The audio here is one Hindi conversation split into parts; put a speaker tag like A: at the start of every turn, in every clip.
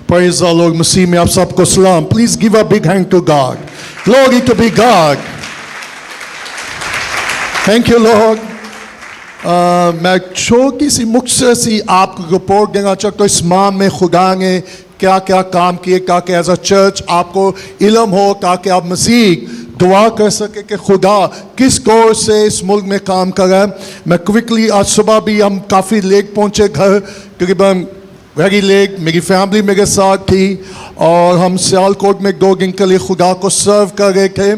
A: Praise the Lord. मसीह में आप सबको सलाम. Please give a big hand to God. Glory to be God. Thank you, Lord. मैं छोटी सी मुख्तसर सी आपको रिपोर्ट देना चाहता हूँ. इस माह में खुदा ने क्या क्या काम किए ताकि एज अ चर्च आपको इल्म हो, ताकि आप मसीह दुआ कर सके कि खुदा किस कौर से इस मुल्क में काम कर रहा है. मैं क्विकली, आज सुबह भी हम काफ़ी लेट पहुँचे घर, तकरीबन वेरी लेट. मेरी फैमिली मेरे साथ थी और हम सियालकोट में 2 दिन के लिए खुदा को सर्व कर रहे थे.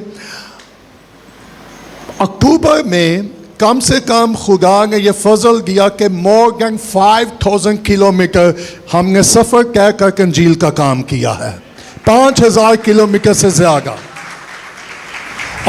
A: अक्टूबर में कम से कम खुदा ने ये फजल दिया कि मोर देन 5000 किलोमीटर हमने सफ़र तय करके इंजील का काम किया है. 5000 किलोमीटर से ज़्यादा.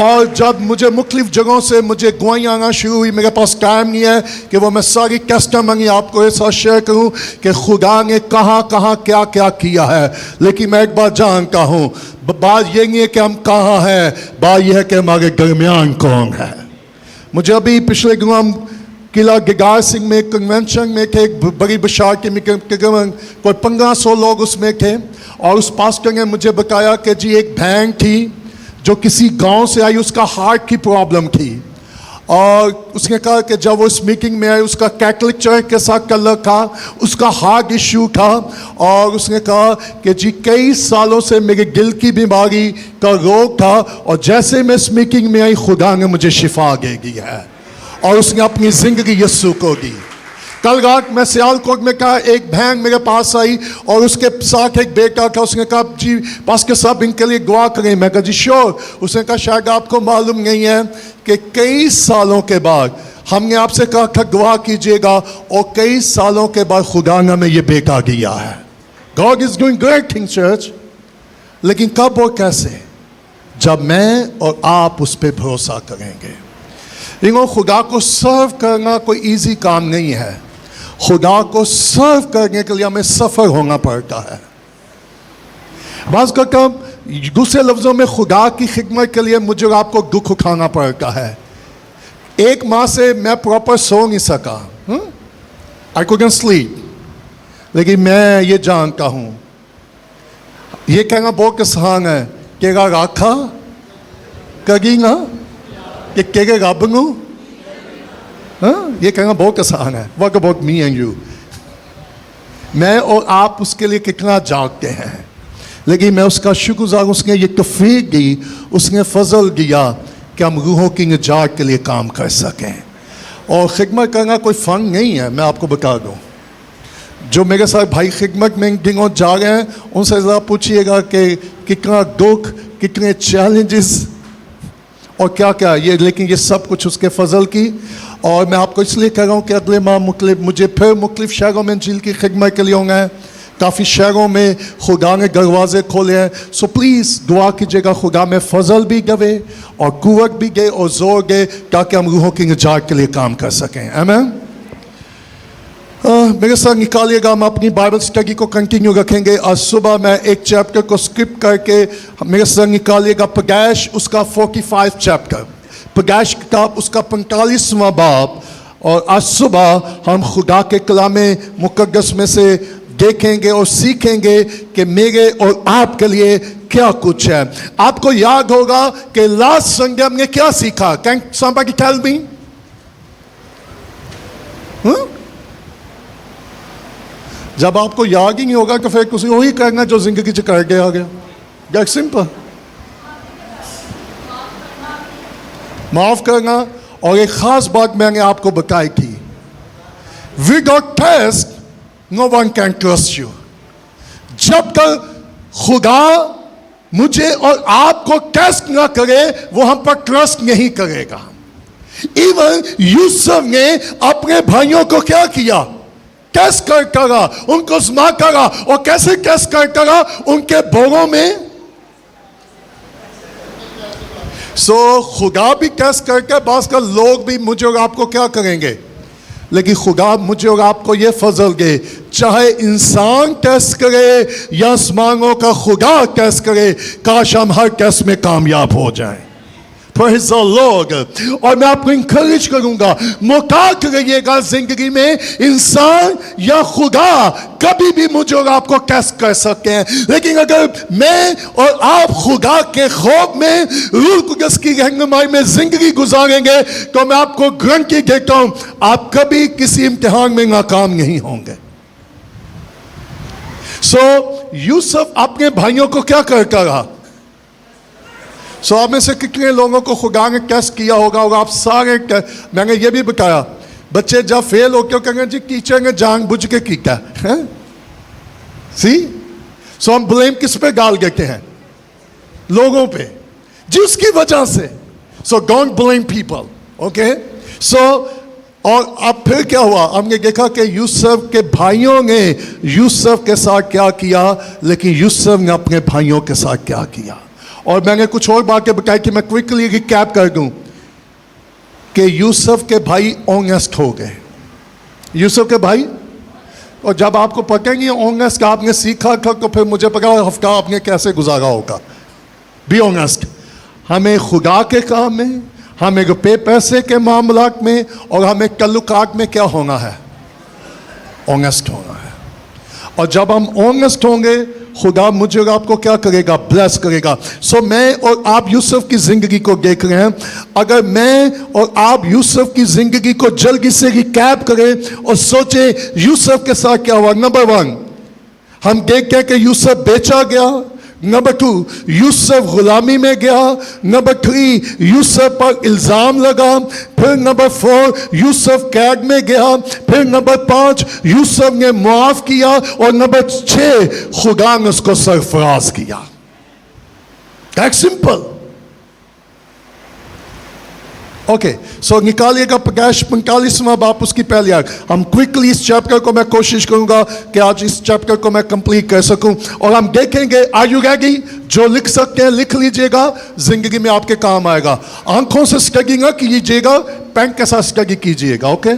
A: और जब मुझे मुख्तलिफ जगहों से मुझे दुआएं आना शुरू हुई, मेरे पास टाइम नहीं है कि वो मैं सारी टेस्टिमनी आपको ऐसा शेयर करूं कि खुदा ने कहाँ कहाँ क्या क्या किया है. लेकिन मैं एक बात जानता हूँ, बात ये नहीं है कि हम कहाँ हैं, बात यह है कि हमारे दरमियान कौन है. मुझे अभी पिछले दिनों हम किला गिगार सिंह में कन्वेंशन में थे, एक बड़ी बशार के कोई 1500 लोग उसमें थे. और उस पास्टर ने मुझे बताया कि जी एक बहन थी जो किसी गांव से आई, उसका हार्ट की प्रॉब्लम थी. और उसने कहा कि जब वो इस मीटिंग में आई, उसका कैथलिक चर्च के साथ कलर था, उसका हार्ट इश्यू था. और उसने कहा कि जी कई सालों से मेरे दिल की बीमारी का रोग था और जैसे मैं इस मीटिंग में आई, खुदा ने मुझे शिफा दे दी है और उसने अपनी जिंदगी यीशु को दी. कल रात मैं सियालकोट में कहा, एक बहन मेरे पास आई और उसके साथ एक बेटा था. उसने कहा जी पास्टर साहब इनके लिए दुआ करें. मैं कहा जी श्योर. उसने कहा शायद आपको मालूम नहीं है कि कई सालों के बाद हमने आपसे कहा था दुआ कीजिएगा और कई सालों के बाद खुदा ने हमें ये बेटा दिया है. God is doing great things church. लेकिन कब और कैसे? जब मैं और आप उस पर भरोसा करेंगे. लेकिन खुदा को सर्व करना कोई इजी काम नहीं है. खुदा को सर्व करने के लिए हमें सफ़र होना पड़ता है. बाज़ का काम, दूसरे लफ्ज़ों में खुदा की खिदमत के लिए मुझे और आपको दुख उठाना पड़ता है. एक माह से मैं प्रॉपर सो नहीं सका. I couldn't sleep. लेकिन मैं ये जानता हूँ, ये कहना बहुत आसान है, केगा राखा कगी ना कि केगे रबनू. ये कहना बहुत आसान है. What about me and you? मैं और आप उसके लिए कितना जागते हैं. लेकिन मैं उसका शुक्रगुजार, उसने ये तौफीक दी, उसने फजल दिया कि हम रूहों की निजात के लिए काम कर सकें. और खिदमत करना कोई फ़न नहीं है. मैं आपको बता दूं, जो मेरे साथ भाई खिदमत में इन दिनों जा रहे हैं, उनसे ज़रा पूछिएगा कि कितना दुख, कितने चैलेंजेस और क्या क्या ये. लेकिन ये सब कुछ उसके फजल की. और मैं आपको इसलिए कह रहा हूँ कि अगले माह मुझे फिर मुख्तलिफ शहरों में इंजील की खिदमत के लिए होंगे. काफ़ी शहरों में खुदा ने दरवाजे खोले हैं. सो प्लीज़ दुआ कीजिएगा खुदा में फजल भी गवे और कुव्वत भी गए और जोर गए, ताकि हम रूहों की निजात के लिए काम कर सकें. आमीन. मेरे साथ निकालिएगा, हम अपनी बाइबल स्टडी को कंटिन्यू रखेंगे. आज सुबह मैं एक चैप्टर को स्किप करके मेरे साथ निकालिएगा पैदाइश उसका 45 चैप्टर, पैदाइश किताब उसका 45वां बाब. और आज सुबह हम खुदा के कलामे मुकद्दस में से देखेंगे और सीखेंगे कि मेरे और आपके लिए क्या कुछ है. आपको याद होगा कि लास्ट संडे हमने क्या सीखा. Can somebody tell me? जब आपको याद ही नहीं होगा तो फिर कुछ वही करना जो जिंदगी से कर गया गया. That simple. माफ करना. और एक खास बात मैंने आपको बताई थी, without test no one can trust you. जब तक खुदा मुझे और आपको टेस्ट ना करे, वो हम पर ट्रस्ट नहीं करेगा. इवन यूसुफ ने अपने भाइयों को क्या किया? टेस्ट करता रहा, उनको आजमा करा. और कैसे टेस्ट करता रहा? उनके बोरों में. खुदा भी टेस्ट करके बास का लोग भी मुझे और आपको क्या करेंगे. लेकिन खुदा मुझे और आपको ये फजल दे, चाहे इंसान टेस्ट करे या आसमानों का खुदा टेस्ट करे, काश हम हर टेस्ट में कामयाब हो जाएं. Praise the Lord. और मैं आपको इंकरेज करूंगा, मुताक रहिएगा जिंदगी में, इंसान या खुदा कभी भी मुझे और आपको टेस्ट कर सकते हैं, लेकिन अगर मैं और आप खुदा के खौफ में, रूह कुदस की रहनुमाई में जिंदगी गुजारेंगे, तो मैं आपको गारंटी देता हूं आप कभी किसी इम्तिहान में नाकाम नहीं होंगे। यूसुफ अपने भाइयों को क्या करता रहा? आप में से कितने लोगों को खुदा ने टेस्ट किया होगा, और आप सारे मैंने ये भी बताया, बच्चे जब फेल होकर कहेंगे जी टीचर ने जानबूझ के किया है। सी हम ब्लेम किस पे डाल देते हैं? लोगों पे, जिसकी वजह से। Don't blame people, okay. और अब फिर क्या हुआ? हमने देखा कि यूसुफ के भाइयों ने यूसुफ के साथ क्या किया, लेकिन यूसुफ ने अपने भाइयों के साथ क्या किया। और मैंने कुछ और बातें बताई कि मैं क्विकली रिकैप कर दूं कि यूसुफ के भाई ऑनेस्ट हो गए। यूसुफ के भाई, और जब आपको पता नहीं ऑनेस्ट का आपने सीखा था, तो फिर मुझे पता हफ्ता आपने कैसे गुजारा होगा। Be honest. हमें खुदा के काम में, हमें रुपये पैसे के मामलात में, और हमें तल्लुकात में क्या होना है? ऑनेस्ट होना है। और जब हम ऑनेस्ट होंगे, खुदा मुझे और आपको क्या करेगा? ब्लेस करेगा। मैं और आप यूसुफ की जिंदगी को देख रहे हैं। अगर मैं और आप यूसुफ की जिंदगी को जल्दी से रिकैप करें और सोचे यूसुफ के साथ क्या हुआ। नंबर 1, हम देखते हैं कि यूसुफ बेचा गया। नंबर 2, यूसुफ गुलामी में गया। नंबर 3, यूसुफ पर इल्ज़ाम लगा। फिर नंबर 4, यूसुफ कैद में गया। फिर नंबर 5, यूसुफ ने मुआफ किया। और नंबर 6, खुदा ने उसको सरफराज किया। That's simple. ओके, निकालिएगा प्रकाश 45वां बाप उसकी पहली आयत। हम क्विकली इस चैप्टर को, मैं कोशिश करूंगा कि आज इस चैप्टर को मैं कंप्लीट कर सकूं, और हम देखेंगे। Are you ready? जो लिख सकते हैं लिख लीजिएगा, जिंदगी में आपके काम आएगा। आंखों से स्टडी ना कीजिएगा, पेन के साथ स्टडी कीजिएगा। ओके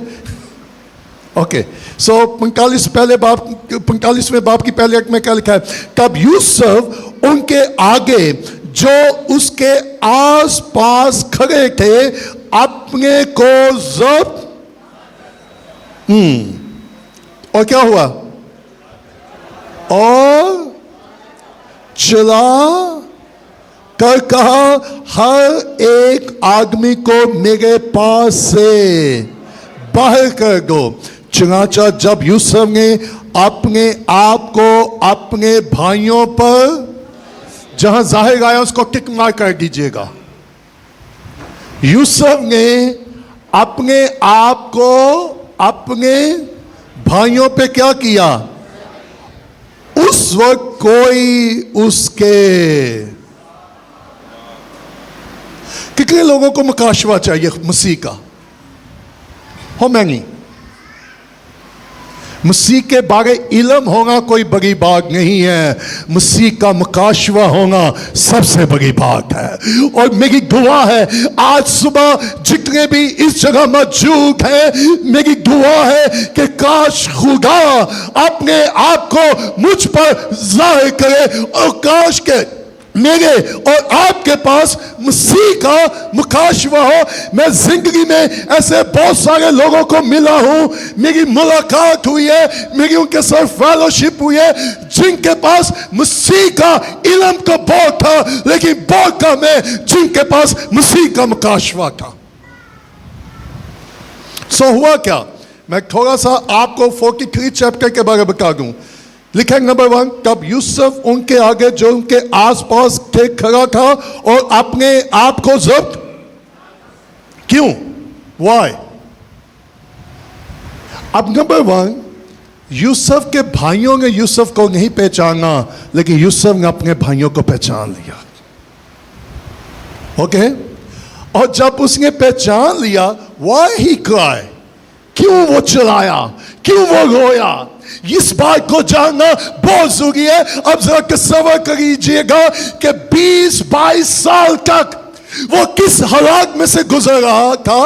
A: ओके 45वें बाप की पहली आयत में क्या लिखा है? तब यूसुफ उनके आगे जो उसके आस पास खड़े थे अपने को जब्त, और क्या हुआ? और चला कर कहा, हर एक आदमी को मेरे पास से बाहर कर दो। चुनाचा जब यूसुफ ने अपने आप को अपने भाइयों पर, जहां जाहिर आया उसको टिक मार कर दीजिएगा। यूसुफ ने अपने आप को अपने भाइयों पे क्या किया? उस वक्त कोई उसके, कितने लोगों को मुकाशवा चाहिए मसीह का? हो मैनी मसीह के बारे इल्म होना कोई बड़ी बात नहीं है, मसीह का मुकाशवा होना सबसे बड़ी बात है। और मेरी दुआ है आज सुबह जितने भी इस जगह मौजूद हैं, मेरी दुआ है कि काश खुदा अपने आप को मुझ पर जाहिर करे, और काश के मेरे और आपके पास मसीह का मुकाशवा हो। मैं जिंदगी में ऐसे बहुत सारे लोगों को मिला हूं, मेरी मुलाकात हुई है, मेरी उनके साथ फेलोशिप हुई है, जिनके पास मसीह का इल्म तो बहुत था, लेकिन बहुत कम है जिनके पास मसीह का मुकाशवा था। हुआ क्या? मैं थोड़ा सा आपको 43 चैप्टर के बारे में बता दूं। लिखा नंबर 1, तब यूसुफ उनके आगे जो उनके आसपास थे खड़ा था और अपने आप को जब्त। क्यों? वाई? अब नंबर 1, यूसुफ के भाइयों ने यूसुफ को नहीं पहचाना, लेकिन यूसुफ ने अपने भाइयों को पहचान लिया। ओके? और जब उसने पहचान लिया, वाई ही क्राई, क्यों वो चिल्लाया, क्यों वो रोया, इस बात को जानना बहुत जरूरी है। अब जरा तस्वर करिएगा कि 20-22 साल तक वो किस हालात में से गुजर रहा था,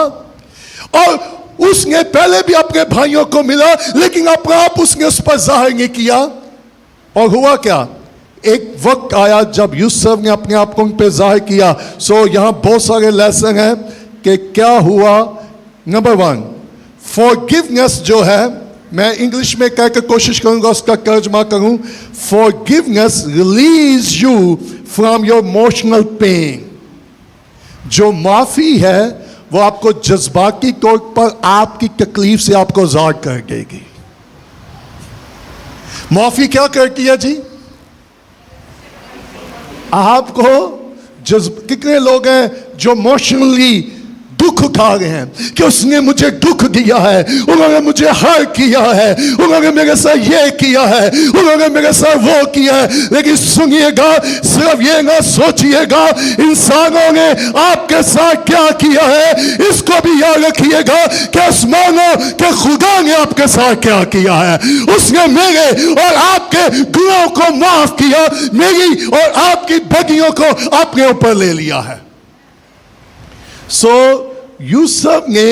A: और उसने पहले भी अपने भाइयों को मिला, लेकिन अपना आप उसने उस पर जाहिर नहीं किया। और हुआ क्या? एक वक्त आया जब यूसुफ ने अपने आप को उन पे जाहिर किया। सो यहाँ बहुत सारे लेसन हैं कि क्या हुआ। नंबर 1, फॉरगिवनेस जो है, मैं इंग्लिश में कह के कोशिश करूंगा उसका तर्जमा करूं। Forgiveness release you from your emotional pain. जो माफी है वो आपको जज्बाती तौर पर आपकी तकलीफ से आपको आजाद कर देगी। माफी क्या करती है जी? आपको कितने लोग हैं जो इमोशनली दुख उठा रहे हैं कि उसने मुझे दुख दिया है, उन्होंने मुझे हर्ट किया है, उन्होंने मेरे साथ ये किया है, उन्होंने मेरे साथ वो किया है। लेकिन सुनिएगा, सिर्फ ये ना सोचिएगा इंसानों ने आपके साथ क्या किया है, इसको भी याद रखिएगा कि आसमानों के खुदा ने आपके साथ क्या किया है। उसने मेरे और आपके गुनाहों को माफ किया, मेरी और आपकी बदियों को अपने ऊपर ले लिया है। सो यूसुफ ने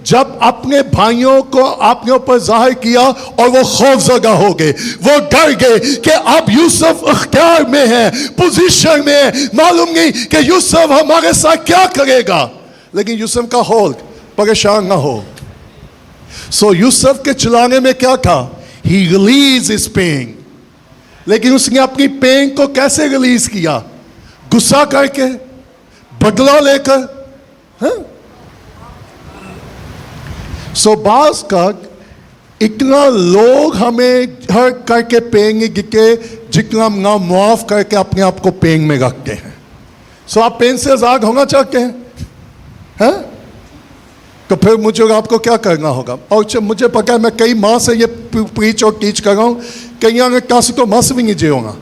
A: जब अपने भाइयों को अपने ऊपर जाहिर किया और वो खौफजदा हो गए, वो डर गए कि अब यूसुफ इख्तियार में है, पोजीशन में है, मालूम नहीं कि यूसुफ हमारे साथ क्या करेगा। लेकिन यूसुफ का होल्ड, परेशान ना हो। सो यूसुफ के चलाने में क्या था? ही रिलीज हिज पेन। लेकिन उसने अपनी पेन को कैसे रिलीज किया? गुस्सा करके, बदला लेकर। सो बास का इतना लोग हमें हर करके पेंगे कि जितना हम ना माफ करके अपने आप को पेंग में रखते हैं। सो आप पेन से आजाद होना चाहते हैं? तो फिर मुझे आपको क्या करना होगा? और मुझे पता है, मैं कई माह से ये प्रीच और टीच कर रहा हूँ, कई आगे कासी तो मास भी नहीं जियोगा।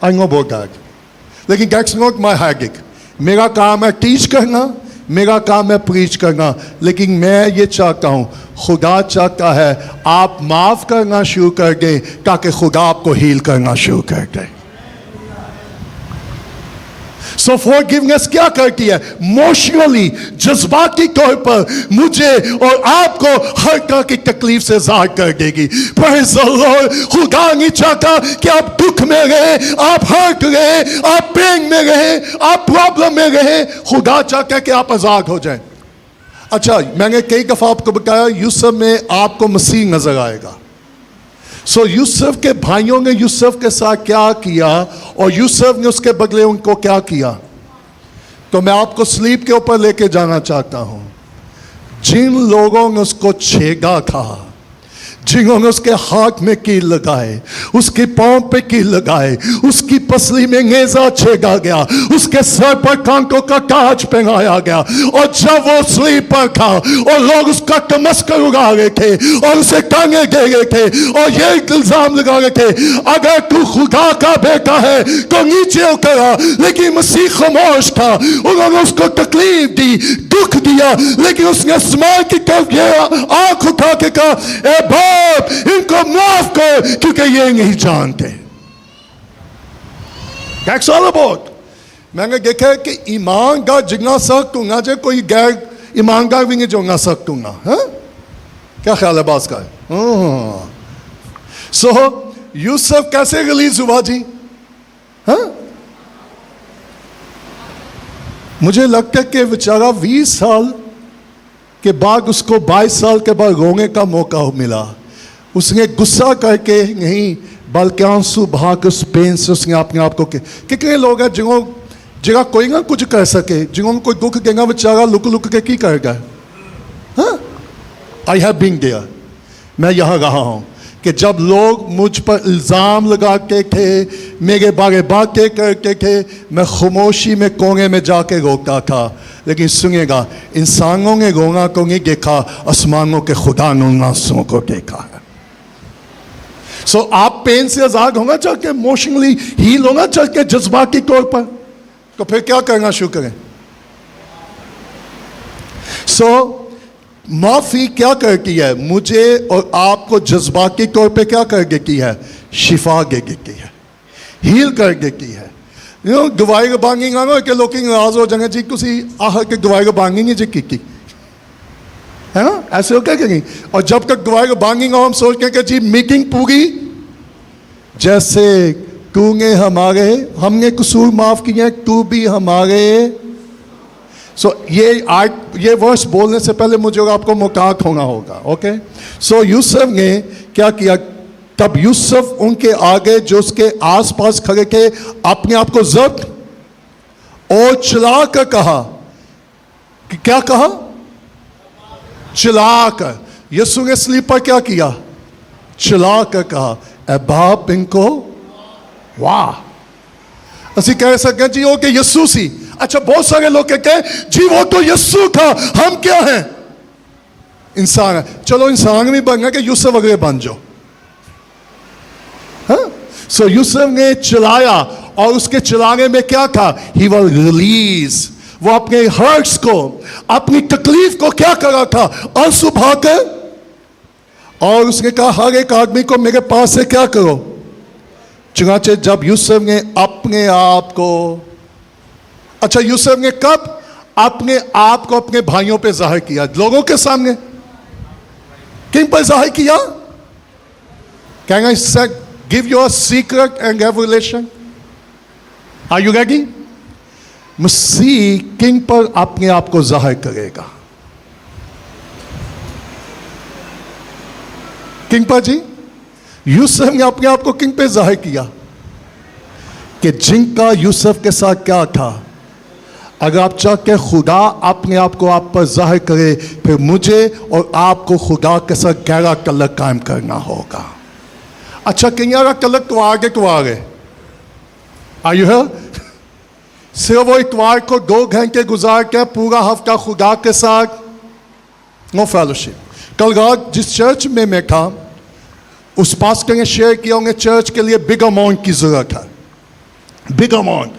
A: आई नो अबाउट दैट, लेकिन दैट्स नॉट माई हैबिट। मेरा काम है टीच करना, मेरा काम है प्रीच करना। लेकिन मैं ये चाहता हूं, खुदा चाहता है आप माफ करना शुरू कर दें ताकि खुदा आपको हील करना शुरू कर दे। सो फॉरगिवनेस क्या करती है? इमोशनली, जज्बाती तौर पर मुझे और आपको हर तरह की तकलीफ से आजाद कर देगी। Praise the Lord. खुदा नहीं चाहता कि आप दुख में रहे, आप हर्ट रहे, आप पेन में रहे, आप प्रॉब्लम में रहे। खुदा चाहता है कि आप आजाद हो जाएं। अच्छा, मैंने कई दफा आपको बताया यूसुफ में आपको मसीह नजर आएगा। सो यूसुफ के भाइयों ने यूसुफ के साथ क्या किया और यूसुफ ने उसके बदले उनको क्या किया? तो मैं आपको स्लीप के ऊपर लेके जाना चाहता हूं। जिन लोगों ने उसको छेगा था, जिन्होंने उसके हाथ में कील लगाए, उसके पांव पे कील लगाए, उसकी पसली में नेजा छेदा गया, उसके सर पर कांटों का ताज पहनाया गया, और जब वो स्लीप पर था और लोग उसका तमस्कर उड़ा रहे थे और उसे टांगे दे रहे थे और ये इल्जाम लगा रहे थे, अगर तू खुदा का बेटा है तो नीचे उतर आ। लेकिन मसीह खामोश था। उन्होंने उसको तकलीफ दी, दुख दिया, लेकिन उसने आसमान की तरफ ये आंख उठा के कहा, ए बाप, इनको माफ कर, क्योंकि ये नहीं जानते। That's all about। मैंने देखा है कि ईमानदार जितना सख्त होगा जो कोई गैर ईमानदार भी नहीं जो ना सख्त होगा। क्या ख्याल है बात का? सो यूसुफ कैसे रिलीज हुआ जी? मुझे लगता है कि बेचारा 20 साल के बाद उसको 22 साल के बाद रोने का मौका मिला। उसने गुस्सा करके नहीं, बल्कि आंसू बहा के उस पेन से उसने अपने आप को। कितने लोग हैं जिन्हों कोई ना कुछ कर सके, जिन्होंने कोई दुख देगा, बेचारा लुक लुक के की करेगा? I have been there. मैं यहाँ रहा हूँ कि जब लोग मुझ पर इल्ज़ाम लगाते थे, मेरे बारे बातें करते थे, मैं खामोशी में कोने में जाके रोकता था। लेकिन सुनिएगा, इंसानों ने रोना को नहीं देखा, आसमानों के खुदा ने उन आंसुओं को देखा है। सो आप पेन से आजाद होना चाहते, इमोशनली हील होना चाहते जज्बाती तौर पर, तो फिर क्या करना शुरू करें? सो माफी क्या करती है? मुझे और आपको जज्बाती तौर पे क्या कर देती है? शिफा दे देती है, हील कर देती है। गवाही बांगी गाना कि लोग नाराज हो जाएंगे जी, तुसी आह के गवाही बांगी नहीं जी की है ना, ऐसे हो क्या करेंगे? और जब तक गवाही बांगी हम सोचते हैं कि जी मीटिंग पूरी, जैसे तूने हमारे, हमने कसूर माफ किए, तू भी हमारे। ये वर्स बोलने से पहले मुझे और आपको मुकात होना होगा। ओके, सो यूसुफ ने क्या किया? तब यूसुफ उनके आगे जो उसके आसपास खड़े थे अपने आप को जब्त और चिल्ला कर कहा कि क्या कहा? चिल्ला कर। यीशु ने स्लीप पर क्या किया? चिल्ला कर कहा, ए बाप इनको। वाह, ਅਸੀਂ कह सकते जी वो के यीशु सी। अच्छा, बहुत सारे लोग कहते हैं जी वो तो यीशु था, हम क्या हैं? इंसान है। चलो इंसान भी बनना कि यूसुफ वगैरह बन जाओ। हाँ, सो यूसुफ ने चिल्लाया और उसके चिल्लाने में क्या था? He was release. वो अपने हर्ट्स को, अपनी तकलीफ को क्या कर रहा था? आंसू बहाकर। और उसने कहा हर एक आदमी को मेरे पास से क्या करो? चुनाचे। जब यूसुफ ने अपने आप को, अच्छा यूसुफ ने कब अपने आप को अपने भाइयों पे जाहिर किया? लोगों के सामने। किन पर जाहिर किया? Can I say give you a secret and revelation? Are you ready? मसीह किन पर अपने आप को जाहिर करेगा? किंग पर जी? यूसुफ ने अपने आप को किंग पे जाहिर किया कि जिनका यूसुफ के साथ क्या था। अगर आप चाहते खुदा अपने आप को आप पर जाहिर करे, फिर मुझे और आपको खुदा के साथ गहरा तल्लुक कायम करना होगा। अच्छा, गहरा तल्लुक तो आगे आर यू हियर? सिर्फ वो इतवार को 2 घंटे गुजार के पूरा हफ्ता खुदा के साथ नो फेलोशिप। कल रात जिस चर्च में मैं था, उस पास्टर ने शेयर किया उन्हें चर्च के लिए बिग अमाउंट की जरूरत है, बिग अमाउंट।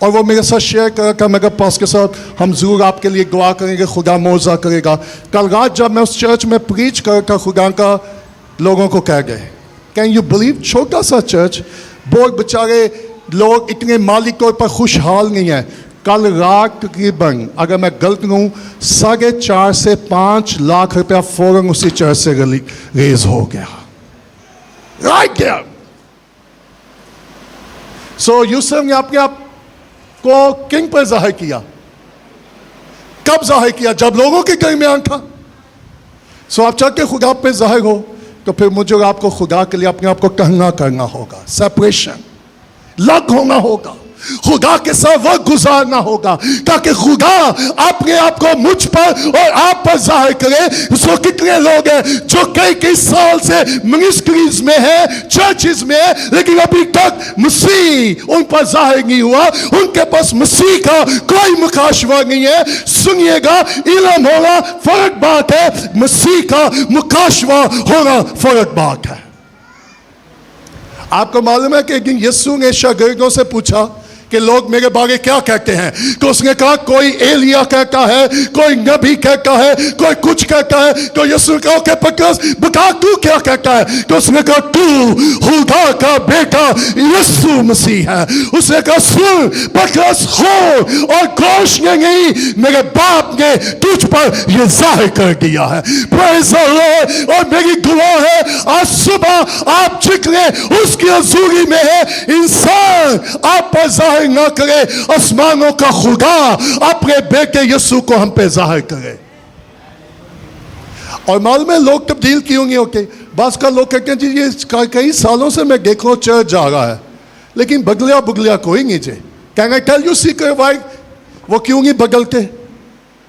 A: और वो मेरे साथ शेयर कर रहा था। मैं कहा पास्टर साहब हम जरूर आपके लिए दुआ करेंगे, खुदा मौजा करेगा। कल रात जब मैं उस चर्च में प्रीच कर रहा था, खुदा का लोगों को कह गए, कैन यू बिलीव? छोटा सा चर्च, बहुत बेचारे लोग इतने माली तौर पर खुशहाल नहीं है। कल रात तकरीबन, अगर मैं गलत नहीं हूँ, 4.5 से 5 लाख रुपया फौरन उसी चर्च से रेज हो गया। Right there. सो यूसुफ ने अपने आप को किंग पर जाहिर किया। कब जाहिर किया? जब लोगों के दरमियान था। सो आप चाहते खुदा पे जाहिर हो, तो फिर मुझे और आपको खुदा के लिए अपने आप को कहना करना होगा, सेपरेशन, अलग होना होगा, खुदा के साथ वक्त गुजारना होगा, ताकि खुदा अपने आप को मुझ पर और आप पर जाहिर करे। सो कितने लोग हैं जो कई साल से मिनिस्ट्रीज में है, चर्चेज में है, लेकिन अभी तक मसीह उन पर जाहिर नहीं हुआ। उनके पास मसीह का कोई मुकाशवा नहीं है। सुनिएगा, इल्म होना फर्क बात है, मसीह का मुकाशवा होना फर्क बात है। आपको मालूम है कि एक दिन यीशु ने शागिर्दों से पूछा कि लोग मेरे बारे क्या कहते हैं? तो उसने कहा कोई एलिया कहता है, कोई नबी कहता है, कोई कुछ कहता है। तो यीशु ने कहा ओके पतरस बता तू क्या कहता है? तो उसने कहा तू खुदा का बेटा यीशु मसीह है। उसने कहा सुन पतरस, खो और घोष नहीं, मेरे बाप ने तुझ पर यह जाहिर कर दिया है। Praise the Lord. और मेरी दुआ है आज सुबह आप जितने उसकी हजूरी में है, इंसान आप पर जाहिर ना करे, आसमानों का खुदा अपने बेटे यीशु को हम पे जाहिर करे। और मालूम है लोग तब्दील क्यों नहीं होते? बस का लोग कहते हैं जी ये कई सालों से मैं देख रहा हूं चर्च जा रहा है, लेकिन बदलिया कोई नहीं जे। Can I tell you secret why वो क्यों नहीं बदलते,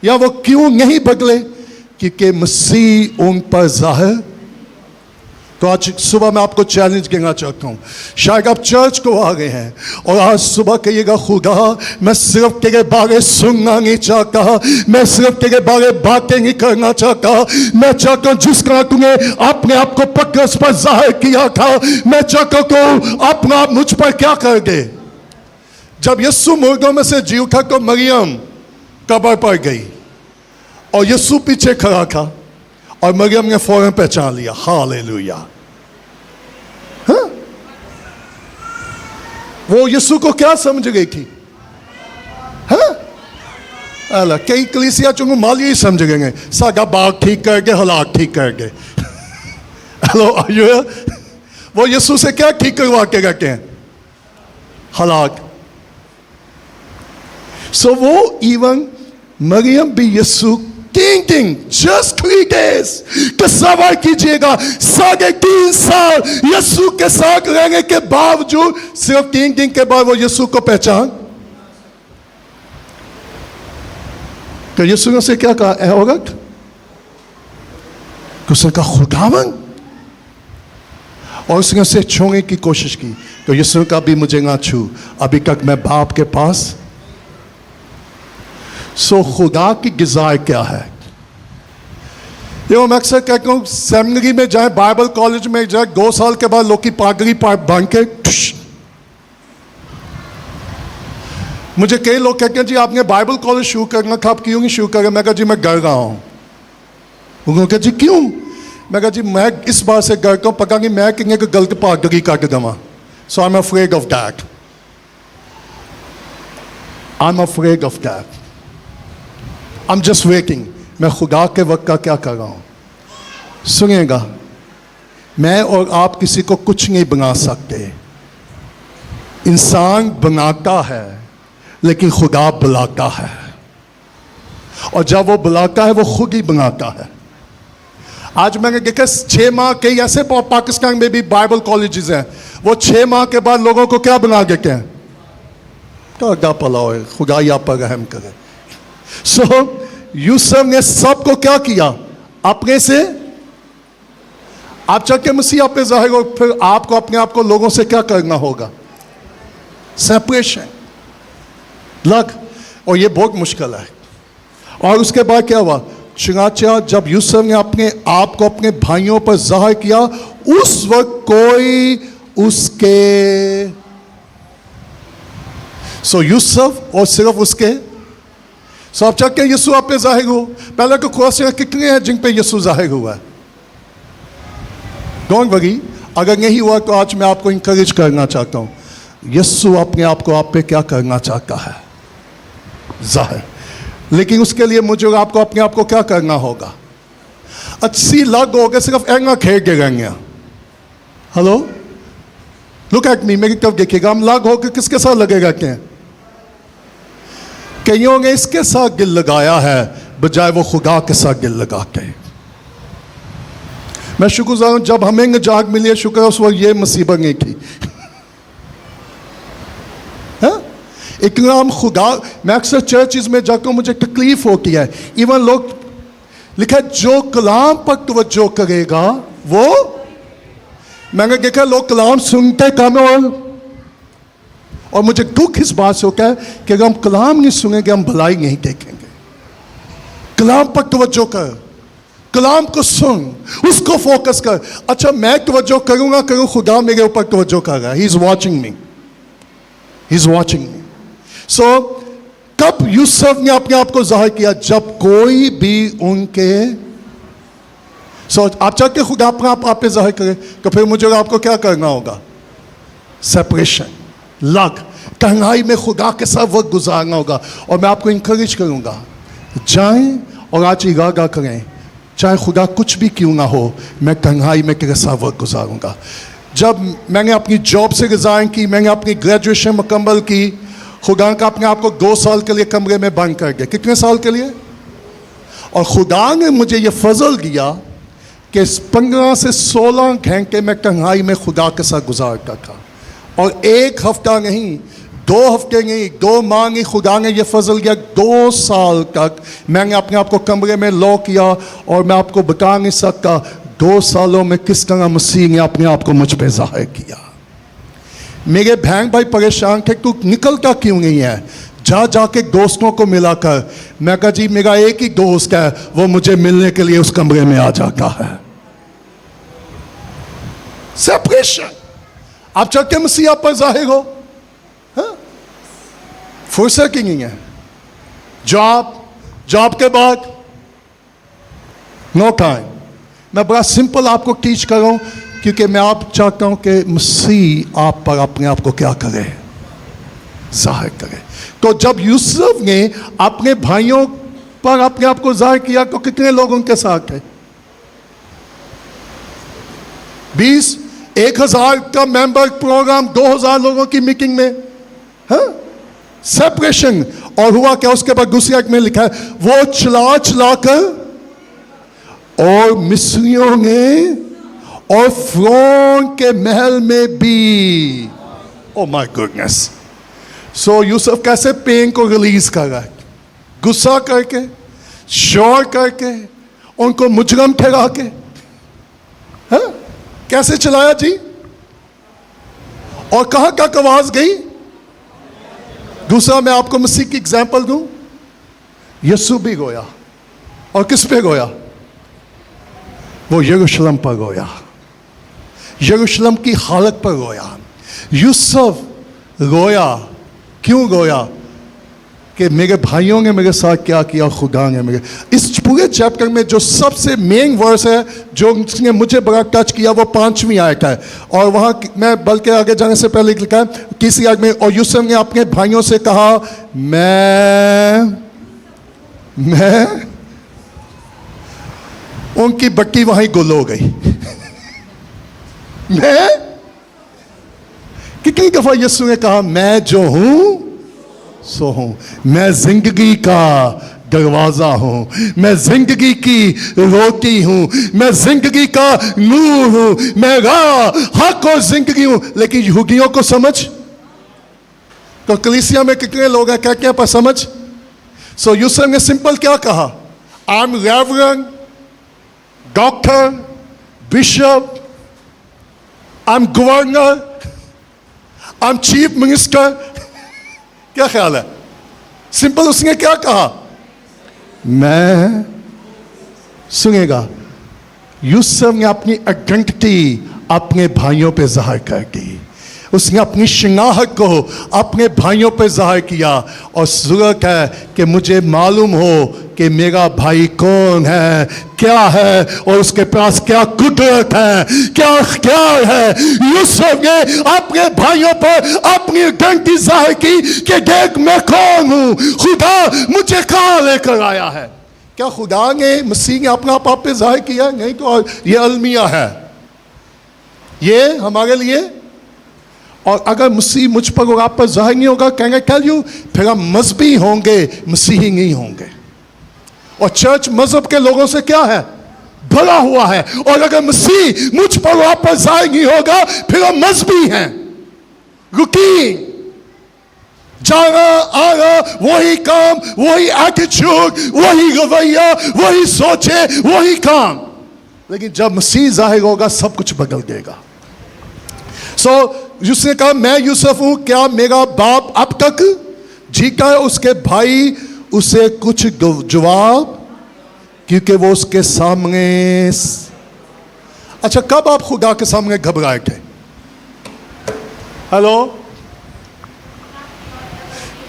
A: या वो क्यों नहीं बदले? क्योंकि मसीह उन पर जाहिर। तो आज सुबह मैं आपको चैलेंज देना चाहता हूँ। शायद आप चर्च को आ गए हैं और आज सुबह कहिएगा खुदा मैं सिर्फ तेरे बारे सुनना नहीं चाहता, मैं सिर्फ तेरे बारे बातें नहीं करना चाहता, मैं चाहता हूँ जिस तरह तूने अपने आप को पतरस पर जाहिर किया था, मैं चाहता हूँ अपना आप मुझ पर क्या कर दे। जब यीशु मुर्दों में से जी उठा तो मरियम कब्र पर गई और यीशु पीछे खड़ा था और मरियम ने फौरन पहचान लिया। हालेलुया। हाँ? वो यीशु को क्या समझ गई थी? हाँ? अल्लाह कई कलीसिया चुंगू माली ही समझ गए, सागा बाग ठीक कर गए, हालात ठीक कर गए। हेलो आयु, वो यीशु से क्या ठीक करवा के रहते हैं? हलाक। सो वो इवन मरियम भी यीशु किंग जस्ट 3 days तस्वर कीजिएगा, 3.5 साल यीशु के साथ रहने के बावजूद सिर्फ 3 दिन के बाद वो यीशु को पहचान। तो यीशु ने से क्या कहा, ए औरत, उसने कहा खुदावन, और उसने से छूने की कोशिश की। तो यीशु का भी मुझे ना छू, अभी तक मैं बाप के पास। सो खुदा की गिज़ा क्या है? ये मैं अक्सर कहता हूँ, सेमिनरी में जाए, बाइबल कॉलेज में जाए, 2 साल के बाद लोग की पागड़ी बांध के, मुझे कई लोग कहते हैं जी आपने बाइबल कॉलेज शुरू करना था, आप क्यों नहीं शुरू करें? मैं कहा जी मैं डर रहा हूँ। उन्होंने कहा जी क्यों? मैं कहा जी मैं इस बात से डरता हूँ, पता नहीं मैं कितने को गलत पागड़ी काट दूंगा। So I am afraid of that, I am afraid of that. I am just waiting, मैं खुदा के वक्त का क्या कर रहा हूँ। सुनिएगा, मैं और आप किसी को कुछ नहीं बना सकते, इंसान बनाता है लेकिन खुदा बुलाता है, और जब वो बुलाता है वो खुद ही बनाता है। आज मैंने देखा 6 माह के ऐसे पाकिस्तान में भी बाइबल कॉलेजेस हैं, वो 6 माह के बाद लोगों को क्या बना देते हैं, तो पलाओ खुदा या पर रहम करे। सो यूसुफ ने सबको क्या किया, अपने से आप चक्के मसीह आप पे जाहिर हो, फिर आपको अपने आप को लोगों से क्या करना होगा, सेपरेशन लग, और ये बहुत मुश्किल है। और उसके बाद क्या हुआ, चुनाचा जब यूसुफ ने अपने आप को अपने भाइयों पर जाहिर किया, उस वक्त कोई उसके, सो यूसुफ और सिर्फ उसके, सब चक्के यीशु आप पे जाहिर हो। पहले तो क्वेश्चन कितने हैं जिन पे यीशु जाहिर हुआ है? डोंट वरी, अगर नहीं हुआ तो आज मैं आपको इंकरेज करना चाहता हूं, यीशु अपने आप को आप पे क्या करना चाहता है, जाहिर। लेकिन उसके लिए मुझे आपको अपने आप को क्या करना होगा, अच्छी लग होगा, सिर्फ एंगा खेल के रहेंगे। हेलो, लुक एट मी, मेरी तरफ देखिएगा, हम लग होकर किसके साथ लगे रहते हैं? कईयों ने इसके साथ गिल लगाया है बजाय वो खुदा के साथ गिल लगा के। मैं शुक्रगुजार हूं जब हमें निजात मिली है, शुक्र है उस वक्त ये मुसीबत नहीं थी। इतना हम खुदा, मैं अक्सर चर्चिज में जाकर मुझे तकलीफ होती है, इवन लोग लिखा जो कलाम पर तवज्जो करेगा वो, मैंने देखा लोग कलाम सुनते कम और मुझे दुख इस बात से होता है कि अगर हम कलाम नहीं सुनेंगे हम भलाई नहीं देखेंगे। कलाम पर तवज्जो कर, कलाम को सुन, उसको फोकस कर। अच्छा मैं तवज्जो करूंगा, खुदा मेरे ऊपर तवज्जो कर रहा है, he is watching me, he is watching me. So कब यूसुफ ने अपने आप को जाहिर किया, जब कोई भी उनके, आप चाहते के खुदा अपना आप पे जाहिर करे, तो फिर मुझे आपको क्या करना होगा, सेपरेशन, लग, तन्हाई में खुदा के साथ वक्त गुजारना होगा। और मैं आपको इंकरेज करूंगा, जाएं और आज इरादा करें, चाहे खुदा कुछ भी क्यों ना हो, मैं तन्हाई में तेरे साथ वक्त गुजारूंगा। जब मैंने अपनी जॉब से रिजाइन की, मैंने अपनी ग्रेजुएशन मुकम्मल की, खुदा का अपने आप को 2 साल के लिए कमरे में बंद कर दिया। कितने साल के लिए? और खुदा ने मुझे ये फजल दिया कि 15 से 16 घंटे में तन्हाई में खुदा के साथ गुजारता था। और 1 हफ्ता नहीं, 2 हफ्ते नहीं, 2 माह नहीं, खुदा ने ये फजल दिया 2 साल तक मैंने अपने आप को कमरे में लॉक किया। और मैं आपको बता नहीं सकता 2 सालों में किस तरह मसीह ने अपने आप को मुझ पर जाहिर किया। मेरे बहन भाई परेशान थे, तू निकलता क्यों नहीं है, जा जाके दोस्तों को मिला कर। मैं कहा जी मेरा एक ही दोस्त है, वो मुझे मिलने के लिए उस कमरे में आ जाता है। सेपरेशन, आप चाहते मसीह आप पर जाहिर हो, फुर्सत ही नहीं है। जॉब के बाद नो टाइम। मैं बड़ा सिंपल आपको टीच कर रहा हूं क्योंकि मैं आप चाहता हूं कि मसीह आप पर अपने आप को क्या करे, जाहिर करे। तो जब यूसुफ ने अपने भाइयों पर अपने आप को जाहिर किया तो कितने लोग उनके साथ थे? 20, 1000 का मेंबर प्रोग्राम, 2000 लोगों की मीटिंग में हाँ, सेपरेशन। और हुआ क्या उसके बाद दूसरी आयत में लिखा है वो चला चला कर और मिस्रियों ने और फ़िरौन के महल में भी। Oh my goodness. So Yusuf कैसे पेन को रिलीज कर रहा है? गुस्सा करके, शोर करके, उनको मुजरम ठहरा के। हाँ? कैसे चलाया जी? और कहां तक आवाज गई? दूसरा मैं आपको मसीह की एग्जाम्पल दूं, यीशु भी रोया। और किस पे रोया? वो यरूशलेम पर रोया, यरूशलेम की हालत पर रोया। यूसुफ रोया। क्यों रोया? कि मेरे भाइयों ने मेरे साथ क्या किया, खुदा ने मेरे। इस पूरे चैप्टर में जो सबसे मेन वर्स है जो उसने मुझे बड़ा टच किया वो 5वीं आयत है। और वहाँ मैं बल्कि आगे जाने से पहले लिखा है किसी आयत में, और यूसुफ ने अपने भाइयों से कहा मैं उनकी बट्टी वहीं गुल हो गई। मैं कितनी दफा यीशु ने कहा मैं जो हूं सो हूं, मैं जिंदगी का दरवाजा हूं, मैं जिंदगी की रोटी हूं, मैं जिंदगी का नूर हूं, मैं राह, हक और जिंदगी हूं। लेकिन यहूदियों को समझ, तो कलीसिया में कितने लोग हैं क्या क्या पर समझ? सो यूसुफ ने सिंपल क्या कहा? I am reverend, doctor, bishop, I am governor, I am chief minister. क्या ख्याल है? सिंपल उसने क्या कहा? मैं सुनेगा। यूसुफ ने अपनी आइडेंटिटी अपने भाइयों पे जाहिर कर दी। उसने अपनी शनाख्त को अपने भाइयों पे जाहिर किया। और जरूरत है कि मुझे मालूम हो कि मेरा भाई कौन है, क्या है, और उसके पास क्या कुदरत है, क्या ख्याल है। यूसुफ ने अपने भाइयों पर अपनी आइडेंटिटी जाहिर की कि देख मैं कौन हूं, खुदा मुझे कहां लेकर आया है। क्या खुदा ने, मसीह ने अपना आप पे जाहिर किया? नहीं, तो ये अलमिया है, ये हमारे लिए। और अगर मसीह मुझ पर और आप पर जाहिर नहीं होगा, कहेंगे टेल यू, फिर हम मजहबी होंगे, मसीही नहीं होंगे। और चर्च मजहब के लोगों से क्या है? भरा हुआ है। और अगर मसीह मुझ पर और आप पर जाहिर नहीं होगा, फिर हम मजहबी हैं। रूटीन, जाना आना, वही काम, वही एटीट्यूड, वही रवैया, वही सोचे, वही काम। लेकिन जब मसीह जाहिर होगा सब कुछ बदल देगा। उसने कहा मैं यूसुफ हूं, क्या मेरा बाप अब तक जीता है? उसके भाई उसे कुछ जवाब, क्योंकि वो उसके सामने। अच्छा, कब आप खुदा के सामने घबराए थे? हेलो,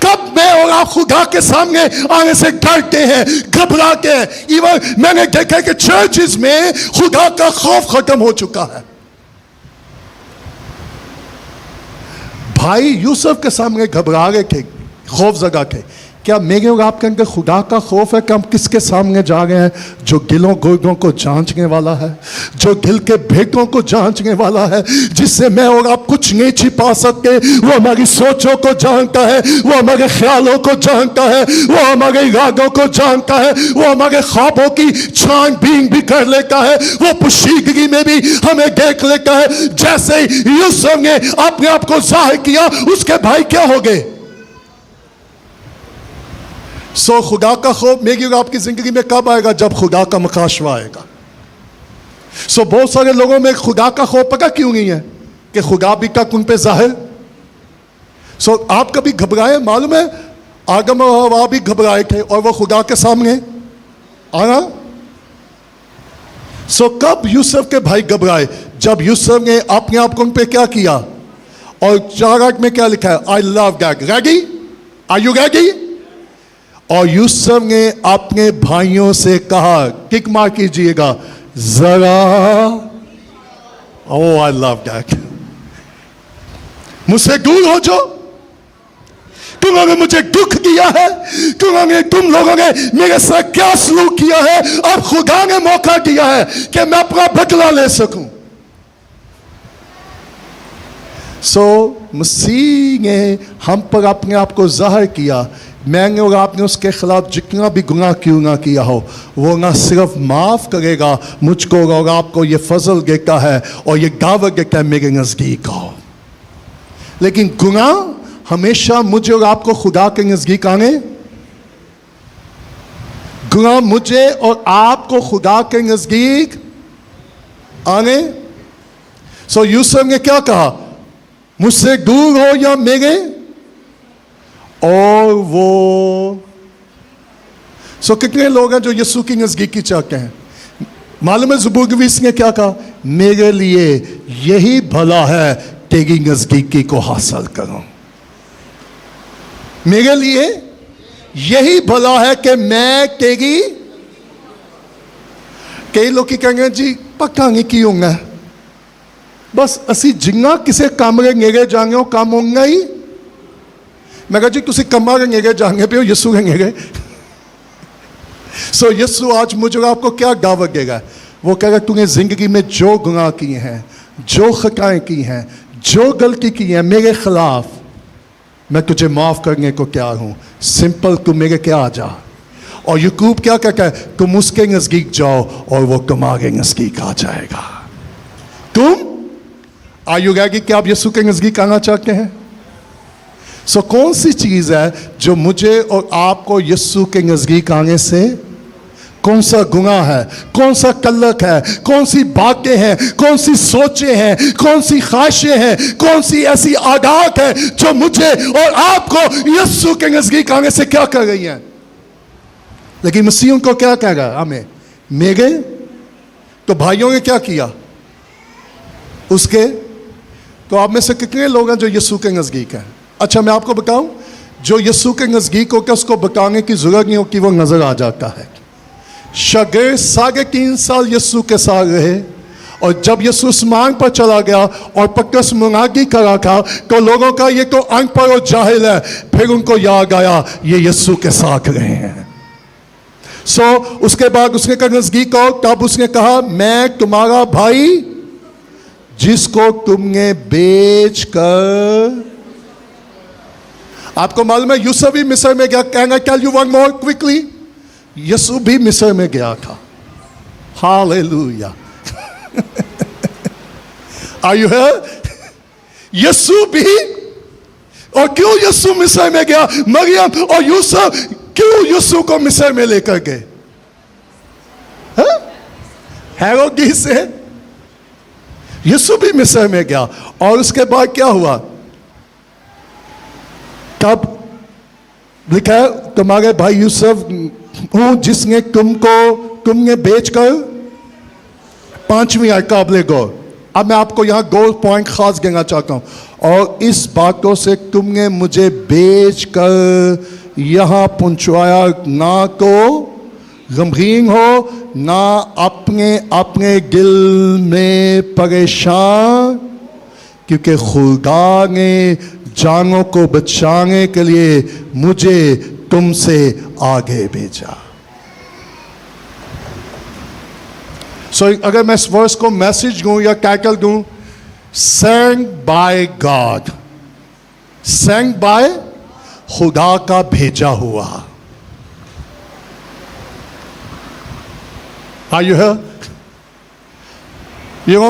A: कब मैं और आप खुदा के सामने आने से डरते हैं, घबराते हैं? इवन मैंने देखा कि चर्चेस में खुदा का खौफ खत्म हो चुका है। भाई यूसुफ के सामने घबरा गए थे, खौफ जगा थे। क्या मेरे और आपके अंदर खुदा का खौफ है कि हम किसके सामने जा रहे हैं? जो दिलों गुर्दों को जांचने वाला है, जो दिल के भेदों को जांचने वाला है, जिससे मैं और आप कुछ नहीं छिपा सकते। वो हमारी सोचों को जानता है, वो हमारे ख्यालों को जानता है, वो हमारे इरादों को जानता है, वो हमारे ख्वाबों की छानबीन भी कर लेता है, वो पोशीदगी में भी हमें देख लेता है। जैसे यूसुफ ने अपने आप को जाहिर किया, उसके भाई क्या हो गए? खुदा का खौफ मेरी और आपकी जिंदगी में कब आएगा? जब खुदा का मुकाशवा आएगा। बहुत सारे लोगों में खुदा का खौफ पता क्यों नहीं है? कि खुदा भी तक उन पे जाहिर। आप कभी घबराए? मालूम है आदम और हवा भी घबराए थे और वो खुदा के सामने आना। कब यूसुफ के भाई घबराए? जब यूसुफ ने अपने आप को उन पे क्या किया? और 4 में क्या लिखा है? I love that. Ready? Are you ready? और यूसुफ ने अपने भाइयों से कहा, टिक मार कीजिएगा जरा। ओ आई लव दैट। मुझसे दूर हो जाओ, तुमने मुझे दुख दिया है, तुम लोगों ने मेरे साथ क्या सलूक किया है। अब खुदा ने मौका दिया है कि मैं अपना बदला ले सकूं। सो मसीह ने हम पर अपने आप को ज़ाहिर किया। मैंने और आपने उसके खिलाफ जितना भी गुनाह क्यों ना किया हो, वो ना सिर्फ माफ़ करेगा मुझको और आपको, ये फजल देता है और ये दावत देता है मेरे नज़दीक आओ। लेकिन गुनाह हमेशा मुझे और आपको खुदा के नज़दीक आने, गुनाह मुझे और आपको खुदा के नज़दीक आने। सो यूसुफ ने क्या कहा, मुझसे दूर हो या मेरे, और वो कितने लोग हैं जो यीशु की नज़दीकी चाहते हैं। मालूम है ज़बूर नवीस ने क्या कहा, मेरे लिए यही भला है तेरी नज़दीकी को हासिल करूं। मेरे लिए यही भला है कि मैं तेरी, कई लोग की कहेंगे जी पक्का नहीं की होंगे, बस असी जिन्ना किसी कमरे नेड़े जाएंगे वो काम होगा ही। मैं कहा जी तुम कमरे नेड़े जाएंगे पे हो यीशु के नेड़े। सो यीशु आज मुझे आपको क्या दावत देगा, वो कहेगा तूने जिंदगी में जो गुनाह किए हैं, जो खताएं की हैं, जो गलती की है मेरे खिलाफ, मैं तुझे माफ करने को तैयार हूं। सिंपल तू मेरे क्या आ जा। और याकूब क्या कहता है, तुम उसके नजदीक जाओ और वो तुम्हारे नजदीक आ जाएगा। तुम आयुगा कि क्या आप यीशु के नजदीक आना चाहते हैं? सो कौन सी चीज है जो मुझे और आपको यीशु के नजदीक आने से, कौन सा गुनाह है, कौन सा कलक है, कौन सी बातें हैं, कौन सी सोचें हैं, कौन सी ख्वाहिशें हैं, कौन सी ऐसी आदत है जो मुझे और आपको यीशु के नजदीक आने से क्या कर रही हैं? लेकिन मसीह उनको क्या कह रहा है हमें, मेरे तो भाइयों ने क्या किया उसके। तो आप में से कितने लोग हैं जो यीशु के नजदीक हैं? अच्छा मैं आपको बताऊं, जो यीशु के नजदीक होकर उसको बताने की जरूरत नहीं होती, वो नजर आ जाता है। शागिर्द 3.5 साल यीशु के साथ रहे और जब यीशु आसमान पर चला गया और पतरस मुनादी करा था तो लोगों का ये तो अनपढ़ और जाहिल है, फिर उनको याद आया ये यीशु के साथ रहे हैं। उसके बाद उसने कहा नजदीक आओ, तब उसने कहा मैं तुम्हारा भाई जिसको तुमने बेच कर। आपको मालूम है यूसुफ भी मिस्र में गया। कहना tell you one more quickly, यीशु भी मिस्र में गया था। हालेलुया। Are you here? यीशु भी, और क्यों यीशु मिस्र में गया? मरियम और यूसुफ क्यों यीशु को मिस्र में लेकर गए? हेरोदी से यीशु भी मिस्र में गया। और उसके बाद क्या हुआ? तब लिखा है तुम्हारे भाई यूसुफ हूं जिसने तुमने बेचकर। 5वीं आयत काबिल गौर। अब मैं आपको यहां गोल पॉइंट खास देना चाहता हूं। और इस बातों से तुमने मुझे बेचकर यहां पहुंचवाया, ना तो गमगीन हो ना अपने दिल में परेशान, क्योंकि खुदा ने जानों को बचाने के लिए मुझे तुमसे आगे भेजा। अगर मैं इस वर्स को मैसेज दूं या टाइटल दूं, sent by God, sent by खुदा का भेजा हुआ। Are you here?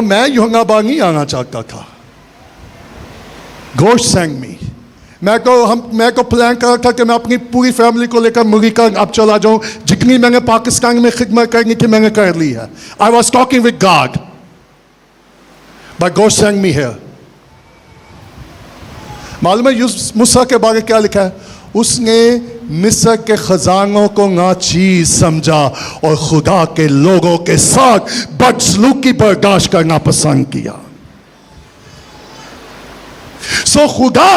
A: मैं यूहन्ना बाग नहीं आना चाहता था। God sent me. मैं को प्लान करा था कि मैं अपनी पूरी फैमिली को लेकर अमेरिका अब चला जाऊं। जितनी मैंने पाकिस्तान में खिदमत करनी थी मैंने कर ली है। I was talking with God, but God sent me here. मालूम है मूसा के बारे क्या लिखा है? उसने मिस्र के खजानों को नाचीज समझा और खुदा के लोगों के साथ बदसलूकी बर्दाश्त करना पसंद किया। खुदा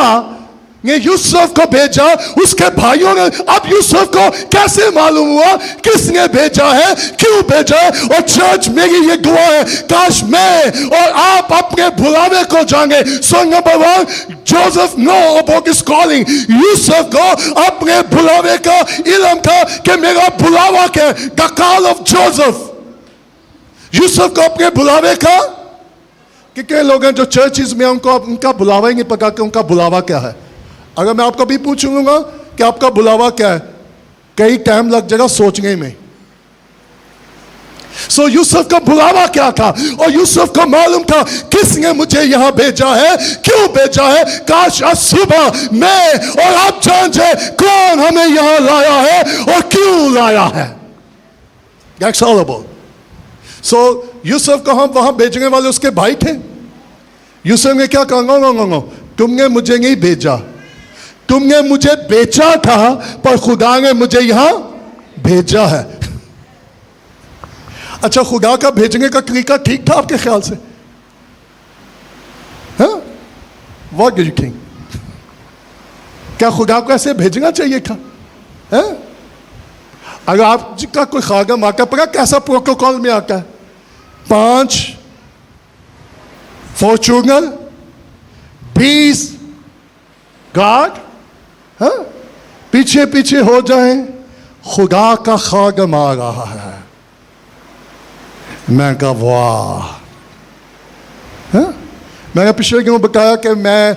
A: ने यूसुफ को भेजा, उसके भाइयों ने। अब यूसुफ को कैसे मालूम हुआ किसने भेजा है, क्यों भेजा है? और चर्च मेरी ये दुआ है, काश मैं और आप अपने बुलावे को जाने। So number 1, Joseph know about his calling. Yusuf को अपने बुलावे का इल्म था कि मेरा बुलावा क्या, the call of Joseph. Yusuf को अपने बुलावे का कितने लोग हैं जो चर्चिज में उनको उनका बुलावा ही नहीं पता कि उनका बुलावा क्या है। अगर मैं आपको भी पूछूंगा कि आपका बुलावा क्या है, कई टाइम लग जाएगा सोचने में। सो यूसुफ का बुलावा क्या था, और यूसुफ को मालूम था किसने मुझे यहां भेजा है, क्यों भेजा है। काश आज सुबह मैं और आप जान जाए कौन हमें यहां लाया है और क्यों लाया है। That's all about. सो यूसुफ को हम वहां भेजने वाले उसके भाई थे। यूसुफ ने क्या कहा, तुमने मुझे नहीं भेजा, तुमने मुझे बेचा था, पर खुदा ने मुझे यहां भेजा है। अच्छा, खुदा का भेजने का तरीका ठीक था आपके ख्याल से? हाँ, व्हाट डू यू थिंक? क्या खुदा को ऐसे भेजना चाहिए था? हाँ? अगर आपका कोई खागम आता, पता कैसा प्रोटोकॉल में आता है? 5 फॉर्चूनर, 20 गार्ड, हाँ, पीछे पीछे हो जाए, खुदा का खागम आ रहा है। मैं कहा वाह। हाँ? मैंने पिछले दिनों बताया कि मैं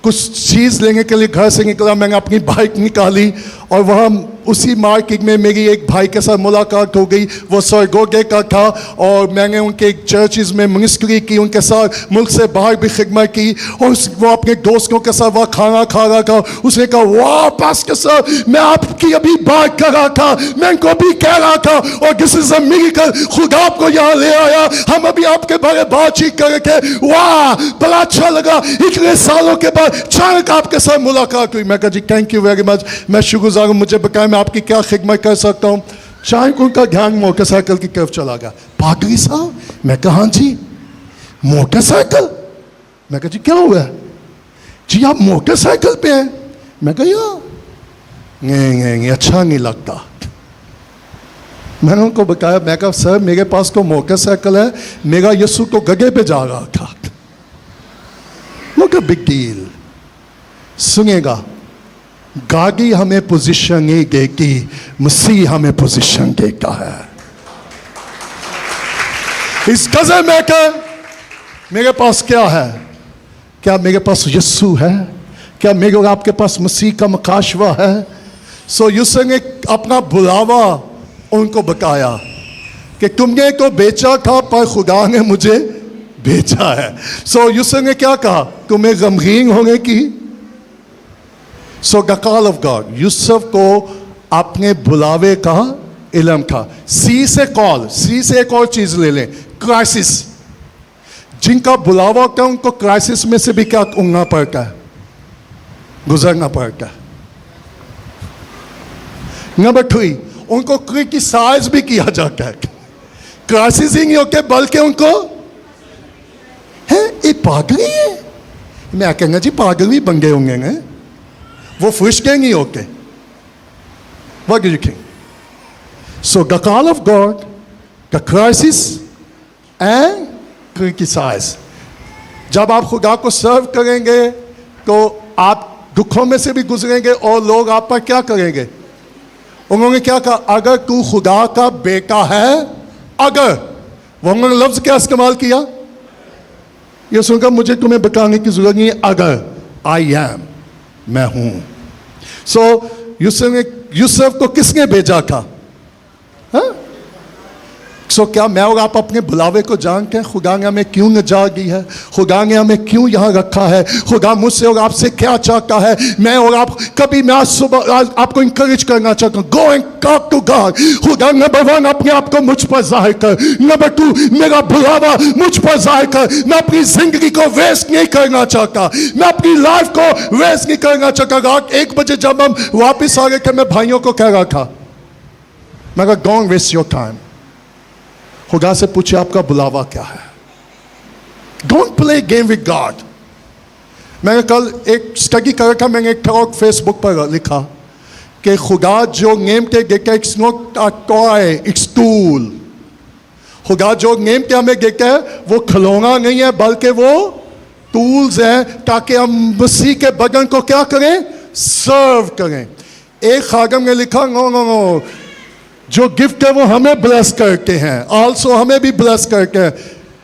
A: कुछ चीज़ लेने के लिए घर से निकला, मैंने अपनी बाइक निकाली और वहाँ उसी मार्केट में मेरी एक भाई के साथ मुलाकात हो गई। वो सरगोगे का था और मैंने उनके चर्चिज़ में मिनिस्ट्री की, उनके साथ मुल्क से बाहर भी खिदमत की, और वो अपने दोस्तों के साथ वहाँ खाना खा रहा था। उसने कहा वाह पास्टर साहब, मैं आपकी अभी बात कर रहा था, मैं इनको अभी कह रहा था, और दिस इज अ मिरेकल, खुदा आपको यहाँ ले आया, हम अभी आपके बारे में बातचीत कर रहे थे, वाह बड़ा अच्छा लगा, इतने सालों के बाद अचानक आपके साथ मुलाकात हुई। मैं कहा जी थैंक यू वेरी मच, मैं शुक्रगुजार हूँ, मुझे बताया मैं आपकी क्या खिदमत कर सकता हूँ। अचानक उनका ध्यान मोटरसाइकिल की तरफ चला गया। पादरी साहब, मैं कहा हाँ जी मोटरसाइकिल। मैं कहा जी क्या हुआ? जी आप मोटरसाइकिल पे हैं? मैं कहा यार नहीं अच्छा नहीं लगता। मैंने उनको बताया, मैं कहा सर मेरे पास तो मोटरसाइकिल है, मेरा यीशु तो गधे पे जा रहा था। No big deal. सुनेगा, गाड़ी हमें पोजीशन नहीं देती, मसीह हमें पोजीशन देता है। इस गज़ल में क्या मेरे पास क्या है? क्या मेरे पास यीशु है? क्या मेरे और आपके पास मसीह का मकाशवा है? सो यूसुफ ने अपना बुलावा उनको बताया कि तुमने तो बेचा था, पर खुदा ने मुझे भेजा है। सो यूसुफ ने क्या कहा? तुम्हें गमगीन होने की। So the call of God, Yusuf को अपने बुलावे का इल्म था। सी से कॉल, सी से एक और चीज ले लें, क्राइसिस। जिनका बुलावा होता है उनको क्राइसिस में से भी क्या उंगना पड़ता है, गुजरना पड़ता है। नंबर 3, उनको क्रिटिसाइज भी किया जाता है। क्राइसिस ही नहीं होते बल्कि उनको है ये पागल है, मैं कहूँगा जी पागल भी बन गए होंगे हैं, वो फुश के नहीं होते। What do you think? So the call of God, the crisis and criticize. जब आप खुदा को सर्व करेंगे तो आप दुखों में से भी गुजरेंगे और लोग आप पर क्या करेंगे? उन्होंने क्या कहा? अगर तू खुदा का बेटा है, अगर, वो उन्होंने लफ्ज क्या इस्तेमाल किया? ये सुनकर मुझे तुम्हें बताने की जरूरत नहीं है, अगर आई एम, मैं हूं। सो यूसुफ को किसने भेजा था? सो क्या मैं और आप अपने बुलावे को जानते हैं? खुदा ने हमें क्यों नजात दी है? खुदा ने हमें क्यों यहाँ रखा है? खुदा मुझसे और आपसे क्या चाहता है? मैं और आप कभी, मैं आज सुबह आपको इंकरेज करना चाहता हूँ, go and talk to God. खुदा नंबर 1 अपने आप को मुझ पर जाहिर कर, नंबर 2 मेरा बुलावा मुझ पर जाहिर कर। मैं अपनी जिंदगी को वेस्ट नहीं करना चाहता, मैं अपनी लाइफ को वेस्ट नहीं करना चाहता। रात 1 बजे जब हम वापिस आ गए थे, मैं भाइयों को कह रहा था, मैं कहा डोंट वेस्ट योर टाइम। खुदा से पूछे आपका बुलावा क्या है? Don't play game with God. मैंने कल एक स्टडी करा था, मैंने एक थॉट फेसबुक पर लिखा कि खुदा जो नेम के देता है, it's not a toy, it's tool. खुदा जो नेम के हमें देता है वो खिलौना नहीं है, बल्कि वो टूल्स हैं, ताकि हम मसीह के बदन को क्या करें? सर्व करें। एक खागम ने लिखा, नो नो नो, जो गिफ्ट है वो हमें ब्लेस करते हैं, आल्सो हमें भी ब्लेस करते हैं।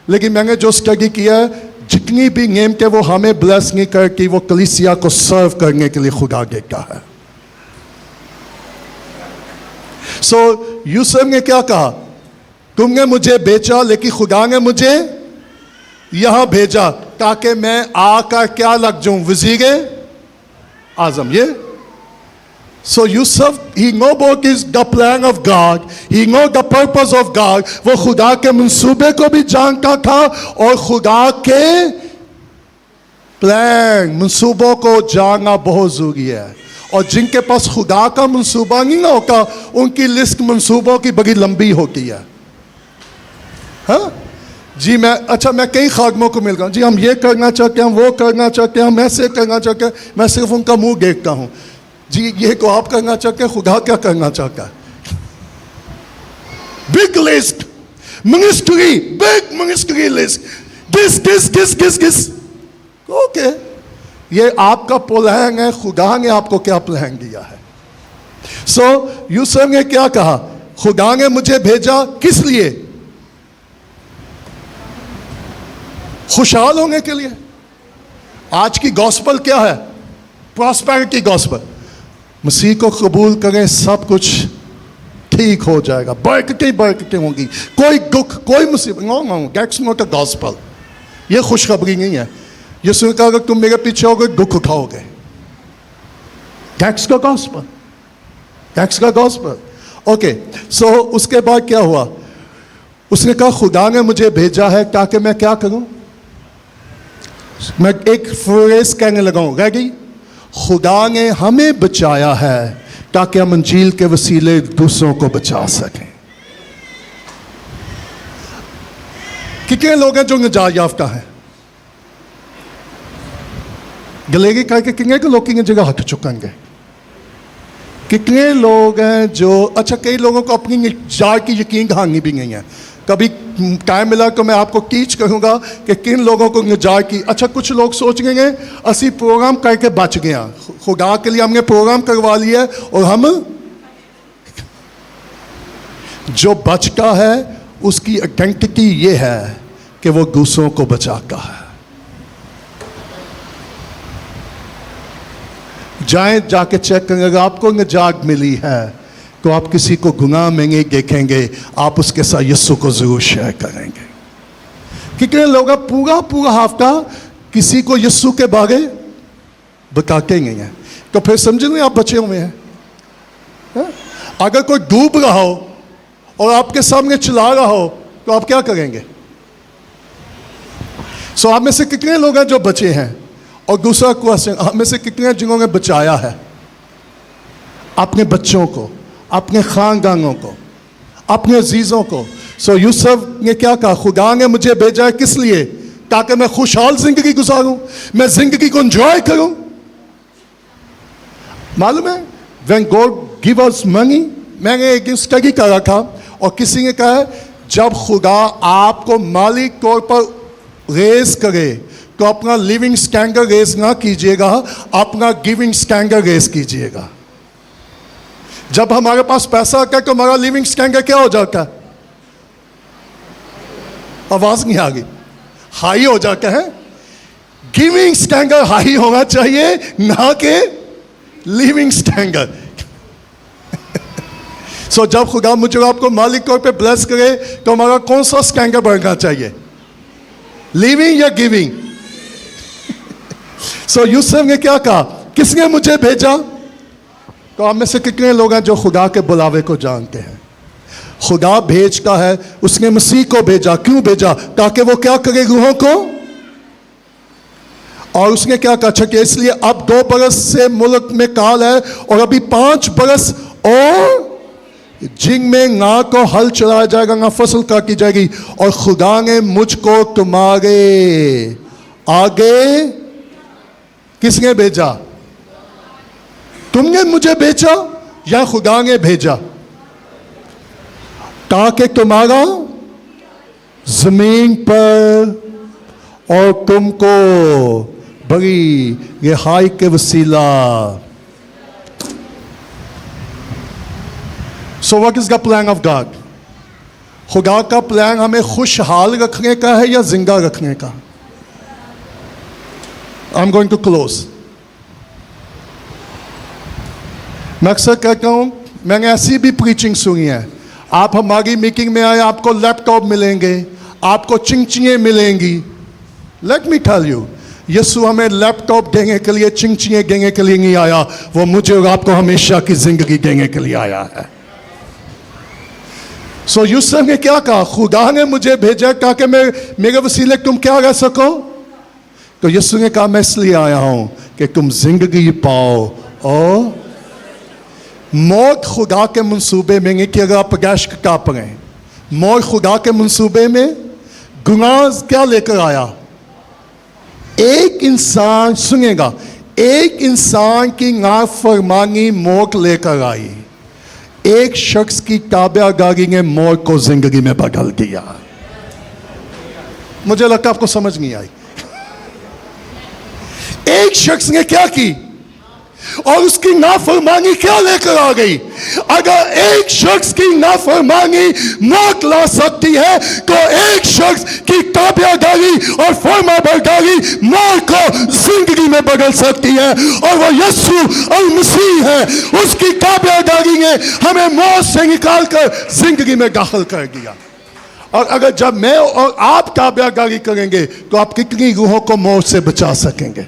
A: लेकिन मैंने जो स्टडी किया है, जितनी भी नेमतें वो हमें ब्लेस नहीं करती, वो कलीसिया को सर्व करने के लिए खुदा देता है। सो यूसुफ ने क्या कहा, तुमने मुझे बेचा लेकिन खुदा ने मुझे यहां भेजा ताकि मैं आकर क्या लग जाऊं, वजीर आजम। ये so Yusuf he know about is the plan of God, he know the purpose of God. वो खुदा के मंसूबे को भी जानता था और खुदा के प्लान मंसूबों को जानना बहुत जरूरी है। और जिनके पास खुदा का मंसूबा नहीं ना होता, उनकी लिस्ट मंसूबों की बड़ी लंबी होती है। हाँ जी, मैं कई खादमों को मिल गया, जी हम ये करना चाहते हैं, हम वो करना चाहते हैं, हम ऐसे करना चाहते हैं, मैं सिर्फ उनका मुंह देखता हूं। जी ये को आप करना चाहते हैं, खुदा क्या करना चाहता है? Big list ministry, big ministry list, this okay, ये आपका प्लान है, खुदा ने आपको क्या प्लान दिया है? सो यूसुफ ने क्या कहा, खुदा ने मुझे भेजा किस लिए? खुशहाल होने के लिए। आज की गॉस्पल क्या है? Prosperity gospel. मसीह को कबूल करें, सब कुछ ठीक हो जाएगा, बरकतें होंगी, कोई दुख कोई मुसीबत। No that's not a gospel. ये खुशखबरी नहीं है। ये सुनकर अगर तुम मेरे पीछे होगे दुख उठाओगे। That's the gospel, that's the gospel. Okay, so उसके बाद क्या हुआ? उसने कहा खुदा ने मुझे भेजा है ताकि मैं क्या करूं? मैं एक फ्रेज कहने लगा हूं, रह गई। खुदा ने हमें बचाया है ताकि हम इंजील के वसीले दूसरों को बचा सकें। कितने लोग हैं जो निजात याफ्ता हैं? गलेगी करके कितने के लोग की जगह हाथ चुकेंगे? कितने लोग हैं जो, अच्छा कई लोगों को अपनी निजात की यकीन दहानी भी नहीं है। कभी टाइम मिला तो मैं आपको टीच करूंगा कि किन लोगों को निजात की। अच्छा कुछ लोग सोच गए असी प्रोग्राम करके बच गया, खुदा के लिए हमने प्रोग्राम करवा लिया और हम, जो बचता है उसकी आइडेंटिटी ये है कि वो दूसरों को बचाता है। जाएं जाके चेक करेंगे, अगर आपको निजात मिली है तो आप किसी को गुनाह में नहीं देखेंगे, आप उसके साथ यीशु को जरूर शेयर करेंगे। कितने लोग पूरा हफ्ता किसी को यीशु के बारे बताते नहीं हैं, तो फिर समझ लें आप बचे हुए हैं। अगर कोई डूब रहा हो और आपके सामने चिल्ला रहा हो तो आप क्या करेंगे? सो आप में से कितने लोग हैं जो बचे हैं? और दूसरा क्वेश्चन, आप में से कितने जिन्होंने बचाया है अपने बच्चों को, अपने खानदानों को, अपने अजीजों को? सो यूसुफ ने क्या कहा, खुदा ने मुझे भेजा है किस लिए? ताकि मैं खुशहाल जिंदगी गुजारूं, मैं जिंदगी को एंजॉय करूं। मालूम है, when God give us money, मैंने एक दिन स्टडी करा था और किसी ने कहा जब खुदा आपको माली तौर पर रेस करे तो अपना लिविंग स्टैंडर्ड रेस ना कीजिएगा, अपना गिविंग स्टैंडर्ड रेस कीजिएगा। जब हमारे पास पैसा आता है तो हमारा लिविंग स्टैंडर्ड क्या हो जाता है? आवाज नहीं आ गई, हाई हो जाता है। गिविंग स्टैंडर्ड हाई होना चाहिए, ना कि लिविंग स्टैंडर्ड। सो जब खुदा मुझे आपको मालिक तौर पे ब्लेस करे तो हमारा कौन सा स्टैंडर्ड बढ़ना चाहिए, लिविंग या गिविंग? सो यूसुफ ने क्या कहा, किसने मुझे भेजा? तो आप में से कितने लोग हैं जो खुदा के बुलावे को जानते हैं? खुदा भेजता है, उसने मसीह को भेजा। क्यों भेजा? ताकि वो क्या करे, रूहों को। और उसने क्या कहा, अच्छा कि इसलिए अब 2 बरस से मुल्क में काल है और अभी 5 बरस और जिनमें ना को हल चलाया जाएगा, ना फसल काटी जाएगी। और खुदा ने मुझको तुम्हारे आगे किसने भेजा? तुमने मुझे भेजा या खुदा ने भेजा? ताकि तुम्हारा जमीन पर और तुमको बड़ी रिहाई के वसीला। So what is the plan of God? खुदा का प्लान हमें खुशहाल रखने का है या जिंदा रखने का? I am going to close. मैं अक्सर कहता हूं, मैंने ऐसी भी प्रीचिंग सुनी है, आप हमारी मीटिंग में आए, आपको लैपटॉप मिलेंगे, आपको चिंचियाँ मिलेंगी। लेट मी टेल यू, यीशु हमें लैपटॉप देने के लिए, चिंचियाँ देने के लिए नहीं आया, वो मुझे और आपको हमेशा की जिंदगी देने के लिए आया है। सो यूसुफ ने क्या कहा? खुदा ने मुझे भेजा ताकि मैं मेरे वसीले तुम क्या रह सको। तो यीशु ने कहा मैं इसलिए आया हूं कि तुम जिंदगी पाओ। और मौत खुदा के मंसूबे में नहीं कि अगर आप गैश का पड़े, मौत खुदा के मंसूबे में गुनाह क्या लेकर आया? एक इंसान, सुनेगा, एक इंसान की नाफरमानी मौत लेकर आई। एक शख्स की ताबेदारी ने मौत को जिंदगी में बदल दिया। मुझे लगता है आपको समझ नहीं आई। एक शख्स ने क्या की और उसकी नाफरमानी क्या लेकर आ गई? अगर एक शख्स की नाफरमानी मौत ला सकती है, तो एक शख्स की ताबेदारी और फरमाबरदारी मौत को जिंदगी में बदल सकती है, और वो यीशु और मसीह है। उसकी ताबेदारी ने हमें मौत से निकालकर जिंदगी में दाखिल कर दिया। और अगर जब मैं और आप ताबेदारी करेंगे तो आप कितनी रूहों को मौत से बचा सकेंगे?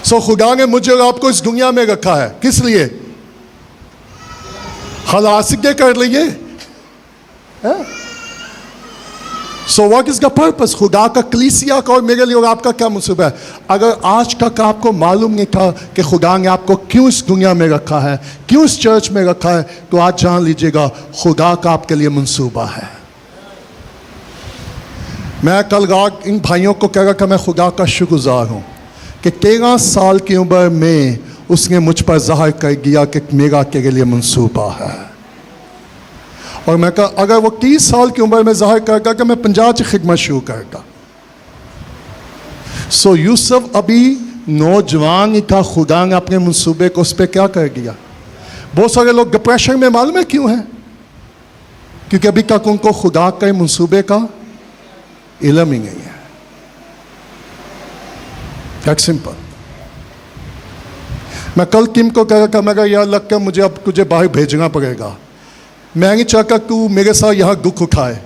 A: सो खुदा ने मुझे और आपको इस दुनिया में रखा है किस लिए? खलासिके कर लिए। So what is the purpose? खुदा का कलीसिया का और मेरे लिए और आपका क्या मंसूबा है? अगर आज तक आपको मालूम नहीं था कि खुदा ने आपको क्यों इस दुनिया में रखा है, क्यों इस चर्च में रखा है, तो आज जान लीजिएगा खुदा का आपके लिए मंसूबा है। मैं कल रात इन भाइयों को कह रहा था मैं खुदा का शुक्रगुजार हूं कि 13 साल की उम्र में उसने मुझ पर ज़ाहिर कर दिया कि मेरा तेरे लिए मंसूबा है। और मैं कहा अगर वो 30 साल की उम्र में ज़ाहिर करता कि मैं 50 की खिदमत शुरू करता। सो यूसुफ अभी नौजवान ही था, खुदा ने अपने मंसूबे को उस पर क्या कर दिया। बहुत सारे लोग डिप्रेशन में मालूम है क्यों है? क्योंकि अभी तक उनको खुदा के मंसूबे का इल्म ही नहीं है। That simple. मैं कल टीम को कह रहा था, मैं कहा यार लग कर मुझे अब तुझे बाहर भेजना पड़ेगा, मैं नहीं चाहता तू मेरे साथ यहाँ दुख उठाए।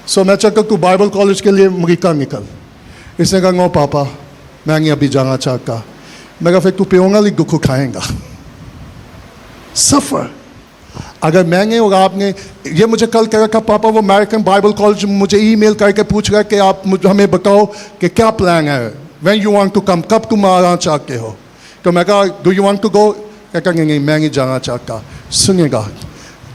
A: सो मैं चाहता तू बाइबल कॉलेज के लिए अमेरिका निकल। इसने कहा नो पापा मैं नहीं अभी जाना चाहता। मैं कहा फिर तू पेंगली दुख उठाएगा, सफ़र। अगर मैंने और आपने, ये मुझे कल कह रहा था पापा वो अमेरिकन बाइबल कॉलेज मुझे ईमेल करके पूछ रहा है कि आप हमें बताओ कि क्या प्लान है, when you want to come, कब तुम आना चाहते हो। तो मैं कहा do you want to go? कहता नहीं मैं नहीं जाना चाहता। सुनिएगा,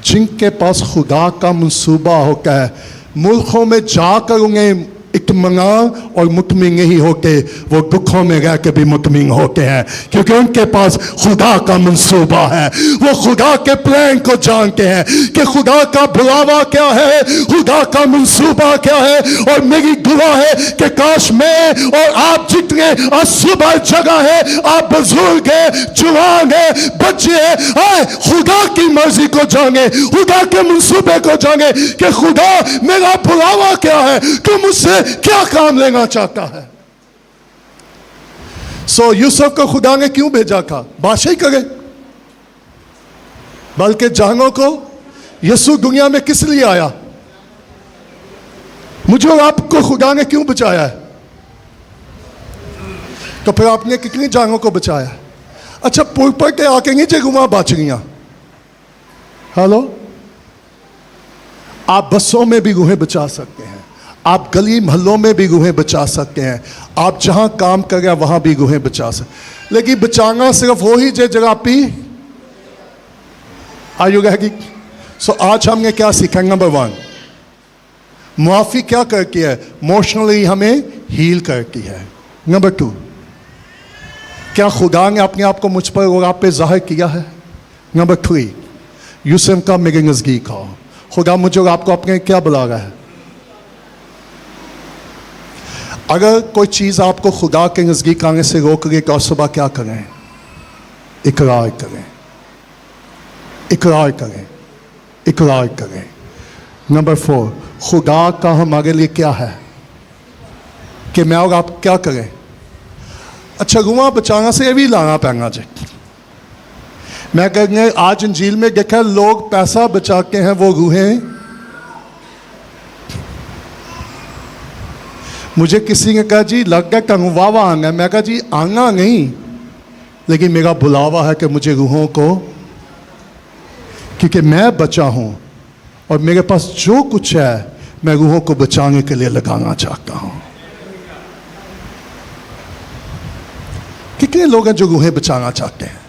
A: जिनके पास खुदा का मंसूबा होता है मुल्कों में जाकर उन्हें इत्मीनान और मुतमिन नहीं होते, वो दुखों में रह के भी मुतमिन होते हैं, क्योंकि उनके पास खुदा का मंसूबा है। वो खुदा के प्लान को जानते हैं कि खुदा का बुलावा क्या है, खुदा का मंसूबा क्या है। और मेरी दुआ है कि काश मैं और आप जितने असुबह जगह है, आप बुजुर्ग है, जवान है, बच्चे हैं, खुदा की मर्जी को जाने, खुदा के मंसूबे को जाने कि खुदा मेरा बुलावा क्या है, तुम मुझसे क्या काम लेना चाहता है। सो यूसुफ को खुदा ने क्यों भेजा था? बादशाही करे, बल्कि जहानों को यीशु दुनिया में किस लिए आया? मुझे और आपको खुदा ने क्यों बचाया है? तो फिर आपने कितनी जानों को बचाया? अच्छा पुर के आके नीचे घुमा बाचड़ियां। हेलो, आप बसों में भी रूहें बचा सकते हैं, आप गली महलों में भी रूहें बचा सकते हैं, आप जहां काम कर रहे हैं वहां भी रूहें बचा सकते। लेकिन बचाना सिर्फ वो ही जगह पी आयु रहेगी। सो आज हमने क्या सीखा? नंबर 1, मुआफ़ी क्या करती है? इमोशनली हमें हील करती है। नंबर 2, क्या खुदा ने अपने आप को मुझ पर और आप पे जाहिर किया है? नंबर 3, यूसुफ का मेरे नज़दीक आओ। खुदा मुझे और आपको अपने क्या बुला रहा है? अगर कोई चीज़ आपको खुदा के नज़दीक आने से रोक रही तो सुबह क्या करें? इकरार करें, इकरार करें, इकरार करें। नंबर 4, खुदा का हमारे लिए क्या है? कि मैं और आप क्या करें? अच्छा रूहां बचाना से ये भी लाना पैना जी। मैं कहेंगे आज इंजील में देखा लोग पैसा बचा के हैं वो रूहें। मुझे किसी ने कहा जी लग गया कंगवावा आना है। मैं कहा जी आना नहीं, लेकिन मेरा बुलावा है कि मुझे रूहों को, क्योंकि मैं बचा हूं और मेरे पास जो कुछ है मैं रूहों को बचाने के लिए लगाना चाहता हूं। कितने लोग हैं जो रूहें बचाना चाहते हैं?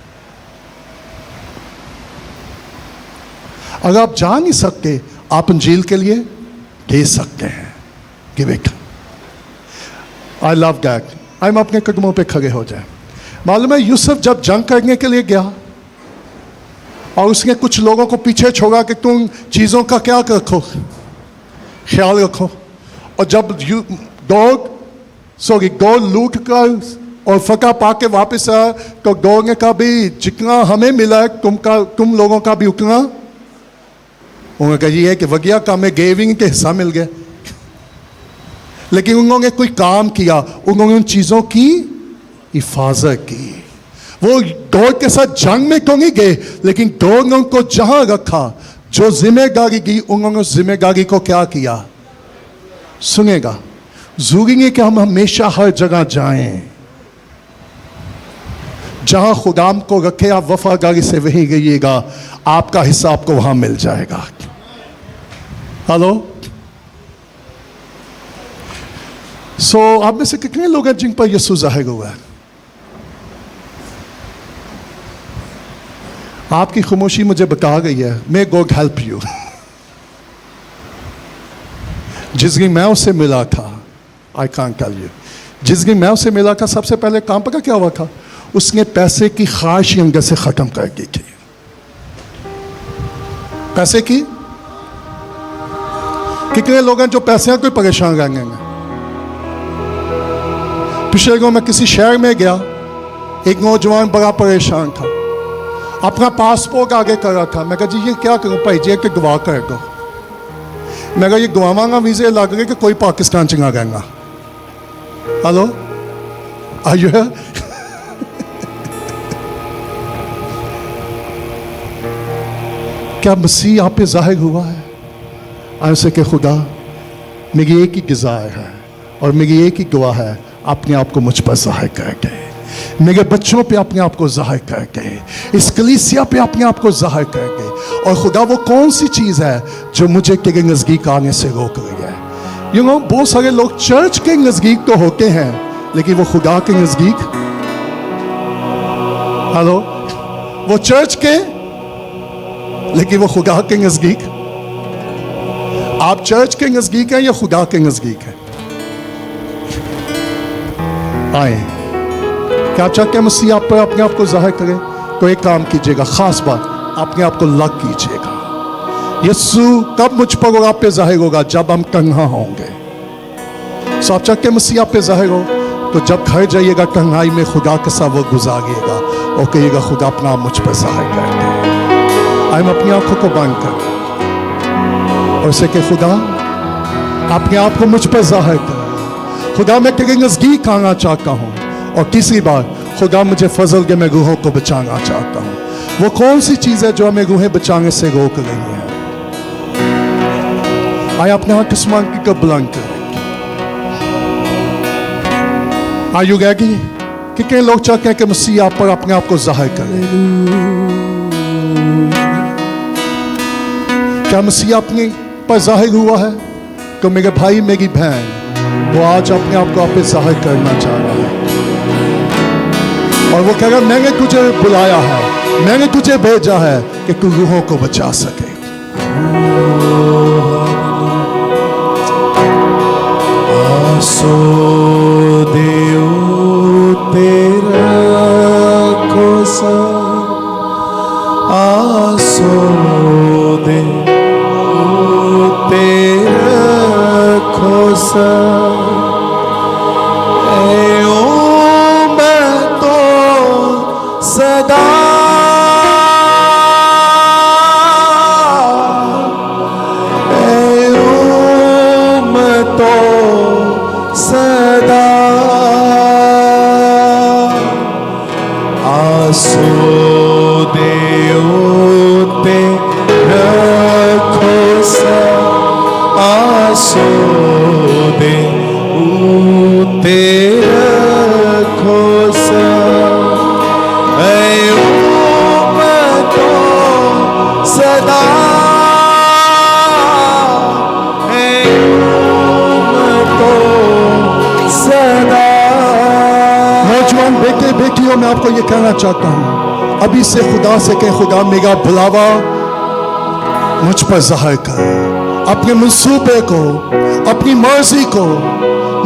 A: अगर आप जा नहीं सकते आप इंजील के लिए दे सकते हैं। Give it. I love that. हम अपने कदमों पे खड़े हो जाए। मालूम है यूसुफ जब जंग करने के लिए गया और उसने कुछ लोगों को पीछे छोड़ा कि तुम चीज़ों का क्या रखो, ख्याल रखो, और जब गौ लूट कर और फका पा के वापस आया तो गौ ने कहा भी जितना हमें मिला है तुम लोगों का भी उतना। उन्होंने कहा ये है कि वगिया का हमें गेविंग के हिस्सा मिल गया, लेकिन उन्होंने कोई काम किया, उन्होंने उन चीज़ों की हिफाजत की। वो गौ के साथ जंग में क्यों नहीं गए, लेकिन गौ ने उनको जहां रखा, जो जिम्मेदारी दी उन्होंने उस जिम्मेदारी को क्या किया। सुनेगा जरूरी नहीं कि हम हमेशा हर जगह जाएं। जहां खुदाम को रखे आप वफादारी से वहीं रहिएगा, आपका हिस्सा आपको वहां मिल जाएगा। हेलो। सो आप में से कितने लोग हैं जिन पर यीशु जाहिर हुआ है? आपकी खामोशी मुझे बता गई है। May God help you. जिस दिन मैं उससे मिला था, आई कांट टेल यू, जिस दिन मैं उससे मिला था सबसे पहले काम पता क्या हुआ था? उसने पैसे की ख्वाहिश अंदर से खत्म कर दी थी। पैसे की कितने लोग हैं जो पैसे हैं कोई परेशान रहेंगे। पिछले दिनों मैं किसी शहर में गया, एक नौजवान बड़ा परेशान था, अपना पासपोर्ट आगे कर रहा था। मैं कहा जी ये क्या करूं भाई जी, कि गवाह कर दो। मैं कहा ये गवावांगा वीजे लग गए कि कोई पाकिस्तान चंगा गएगा। हेलो आयु है। क्या मसीह आप पे जाहिर हुआ है? ऐसे कि खुदा मेरी एक ही गिज़ार है और मेरी एक ही दुआ है, अपने आप को मुझ पर जाहिर करके, मेरे बच्चों पे अपने आप को जाहिर करके, इस कलीसिया पे अपने आप को जाहिर करके। और खुदा वो कौन सी चीज़ है जो मुझे तेरे नज़दीक आने से रोक रही है? बहुत सारे लोग चर्च के नज़दीक तो होते हैं, लेकिन वो खुदा के नज़दीक, हेलो, वो चर्च के लेकिन वो खुदा के नज़दीक। आप चर्च के नज़दीक हैं या खुदा के नज़दीक हैं? आए क्या चाहते हैं मसीह आप पर अपने आप को जाहिर करें? तो एक काम कीजिएगा, खास बात, अपने आप को लग कीजिएगा। यीशु कब मुझ पर और आप पे जाहिर होगा? जब हम तन्हा होंगे। सो आप चाहते हैं मसीह आप पे जाहिर हो, तो जब घर जाइएगा तन्हाई में खुदा के साथ वो गुजारिएगा और कहिएगा खुदा अपना आप मुझ पर जाहिर कर दे। हम अपनी आंखों को बंद कर और उसे के खुदा अपने आप को मुझ पर जाहिर कर। खुदा मैं तेरे नज़दीक आना चाहता हूँ। और तीसरी बात, खुदा मुझे फजल के मैं रूहों को बचाना चाहता हूँ। वो कौन सी चीज़ है जो हमें रूहें बचाने से रोक रही है? आए अपने हाथ आसमान की तरफ बुलंद करें। आयु गएगी कितने लोग चाहते हैं कि मसीह आप पर अपने आप को जाहिर करे? क्या मसीह अपने पर जाहिर हुआ है? तो मेरे भाई मेरी बहन वो आज अपने आप को आप पे जाहिर करना चाह रहा है और वो कह रहा है मैंने तुझे बुलाया है, मैंने तुझे भेजा है कि तू रूहों को बचा सके।
B: आसो देव तेरा कोसा, आसो देव तेरा कोसा, मैं तो सदा मैं तो सदा आसो देओ ते रखो सा आसो देओ ते रखो सा मैं तो सदा
A: नौजवान बेटे बेटियों मैं आपको ये कहना चाहता हूँ, अभी से खुदा से कह, खुदा मेरा बुलावा मुझ पर जाहिर कर, अपने मंसूबे को, अपनी मर्जी को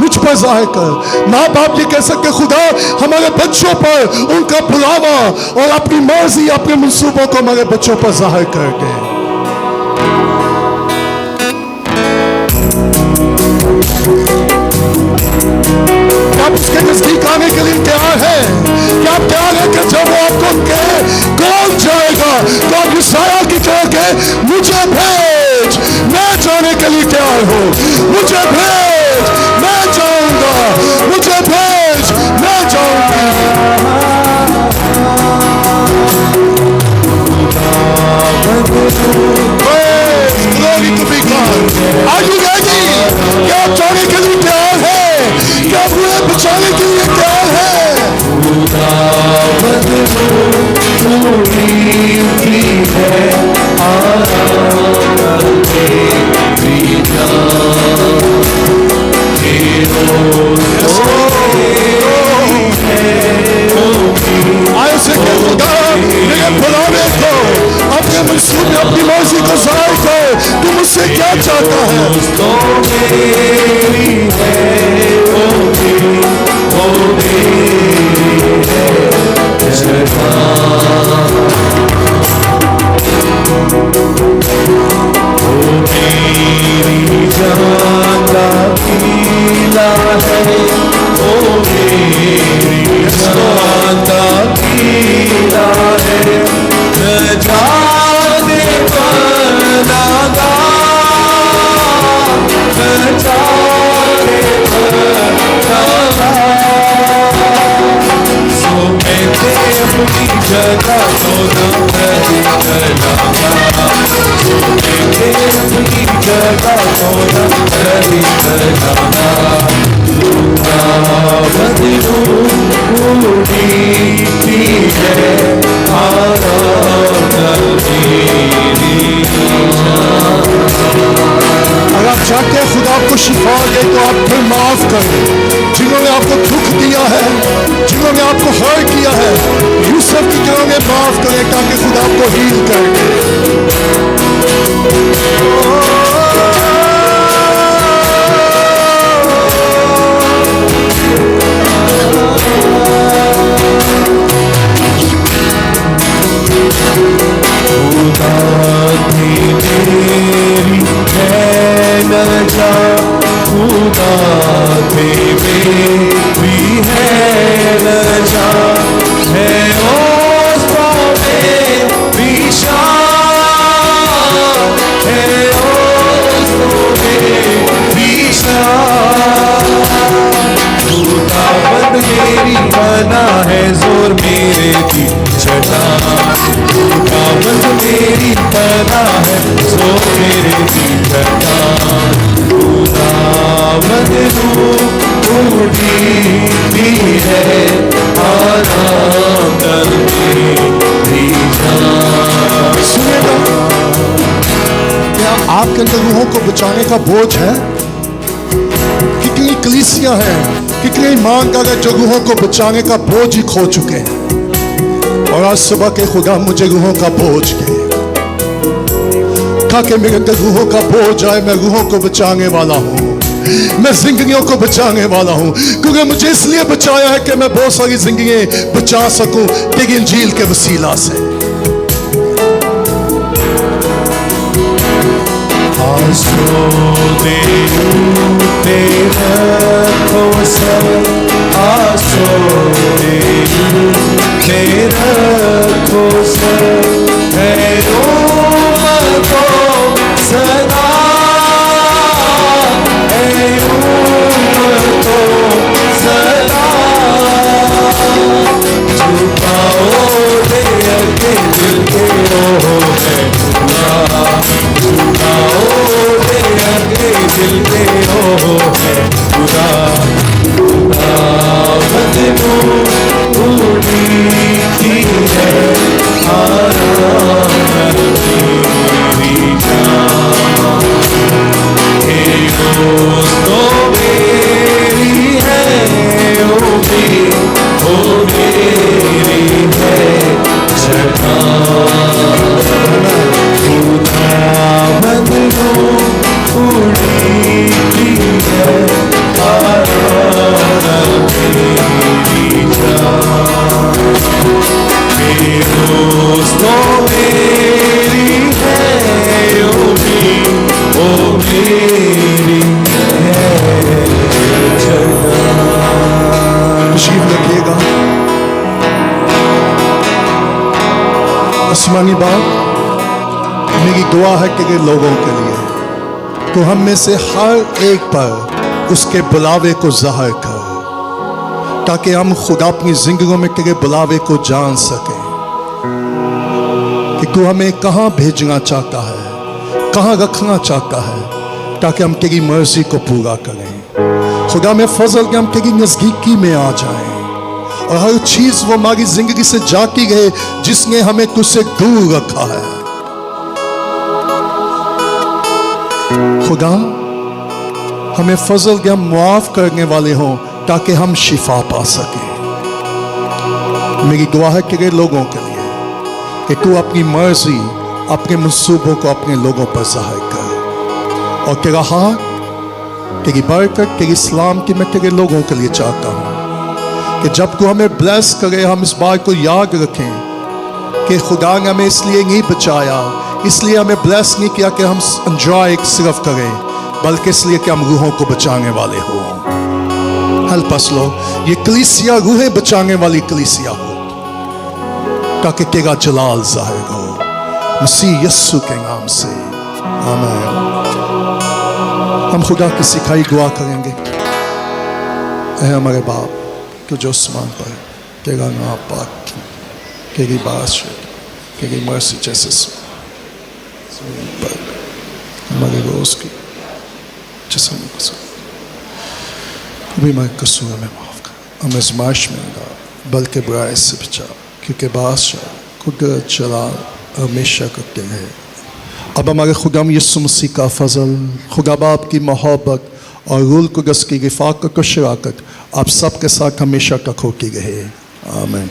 A: मुझ पर जाहिर कर। माँ बाप ये कह सकते, खुदा हमारे बच्चों पर उनका बुलावा और अपनी मर्जी, अपने मंसूबों को हमारे बच्चों पर जाहिर कर दे। आप उसके नजदीक आने के लिए तैयार है? क्या आप तैयार है कि जब वो आपको कहे कौन जाएगा तो आप यशायाह की तरह कहे, मुझे भेज, मैं जाने के लिए तैयार हूं, मुझे भेज, मैं जाऊंगा, मुझे भेज, मैं जाऊंगी। Glory to be God. Are you ready? क्या आप जाने के लिए तैयार है? क्या आप उन्हें बचाने के लिए तैयार है? आए से क्या खुदा मेरे बुलावे को, अपने मंसूबे, अपनी मर्जी को जाहिर कर, तू मुझसे क्या चाहता है? अगर आप चाहते हैं खुदा आपको शिफा दे तो आप फिर माफ करें। जिन्होंने आपको दुख दिया है, जिन्होंने आपको हर्ट किया है, यूसुफ की तरह में माफ करें ताकि खुदा आपको हील करे। आपके अंदर रूहों को बचाने का बोझ है? कितनी कलीसियां हैं, कितने ईमान का जो रूहों को बचाने का बोझ ही खो चुके हैं। और आज सुबह के खुदा मुझे रूहों का बोझ दे, ताकि मेरे अंदर रूहों का बोझ आए। मैं रूहों को बचाने वाला हूँ, मैं जिंदगियों को बचाने वाला हूँ, क्योंकि मुझे इसलिए बचाया है कि मैं बहुत सारी जिंदगियां बचा सकूं तेरी इंजील के वसीला से।
B: आसो देओ ते रखो सा, आसो देओ ते रखो सा, है उमको सदा, है उमको सदा, झुकाओ मेरी है खुदावंद हो उड़ीती है आराधना मेरी जान मेरे दोस्तों मेरी है योगी वो मेरी है
A: तशरीफ रखिएगा। आसमानी बाप, मेरी दुआ है कि लोगों के लिए तो हम में से हर एक पर उसके बुलावे को ज़ाहिर कर, ताकि हम खुदा अपनी जिंदगी में तेरे बुलावे को जान सकें कि तू हमें कहाँ भेजना चाहता है, कहाँ रखना चाहता है, ताकि हम तेरी मर्जी को पूरा करें। खुदा में फजल के हम तेरी नज़दीकी में आ जाएं और हर चीज़ वो हमारी जिंदगी से जाती रहे जिसने हमें तुझसे दूर रखा है। खुदा हमें फजल के हम मुआफ करने वाले हों ताकि हम शिफा पा सकें। मेरी दुआ है तेरे लोगों के लिए कि तू अपनी मर्जी अपने मंसूबों को अपने लोगों पर ज़ाहिर कर और तेरा हाथ तेरी बरकत तेरी इस्लाम की मैं तेरे लोगों के लिए चाहता हूँ कि जब तू हमें ब्लेस करे हम इस बात को याद रखें कि खुदा ने हमें इसलिए नहीं बचाया, इसलिए हमें ब्लेस नहीं किया कि हम एंजॉय सिर्फ करें, बल्कि इसलिए कि हम रूहों को बचाने वाले हों। हेल्प अस लॉर्ड, ये कलीसिया रूहें बचाने वाली कलीसिया हो ताकि तेरा जलाल ज़ाहिर हो, मसीह यस्सु के नाम से आमीन। हम खुदा की सिखाई दुआ करेंगे। ऐ हमारे बाप तो जो आसमान पर, तेरा नाम पाक, तेरी बादशाह, तेरी मर्जी जैसे ज़मीन पर हमारे रोज़ की जैसे भी हमारे कसूर में माफ़ कर, हमें आज़माइश में लगा बल्कि बुराई से बचा, क्योंकि बादशाह कुदरत जलाल हमेशा करते हैं। अब हमारे खुदाम यीशु मसीह का फजल, खुदा बाप की मोहब्बत और रूल कुदस की रिफ़ाक़त और शराकत आप सबके साथ हमेशा तक होती रहे। आमीन।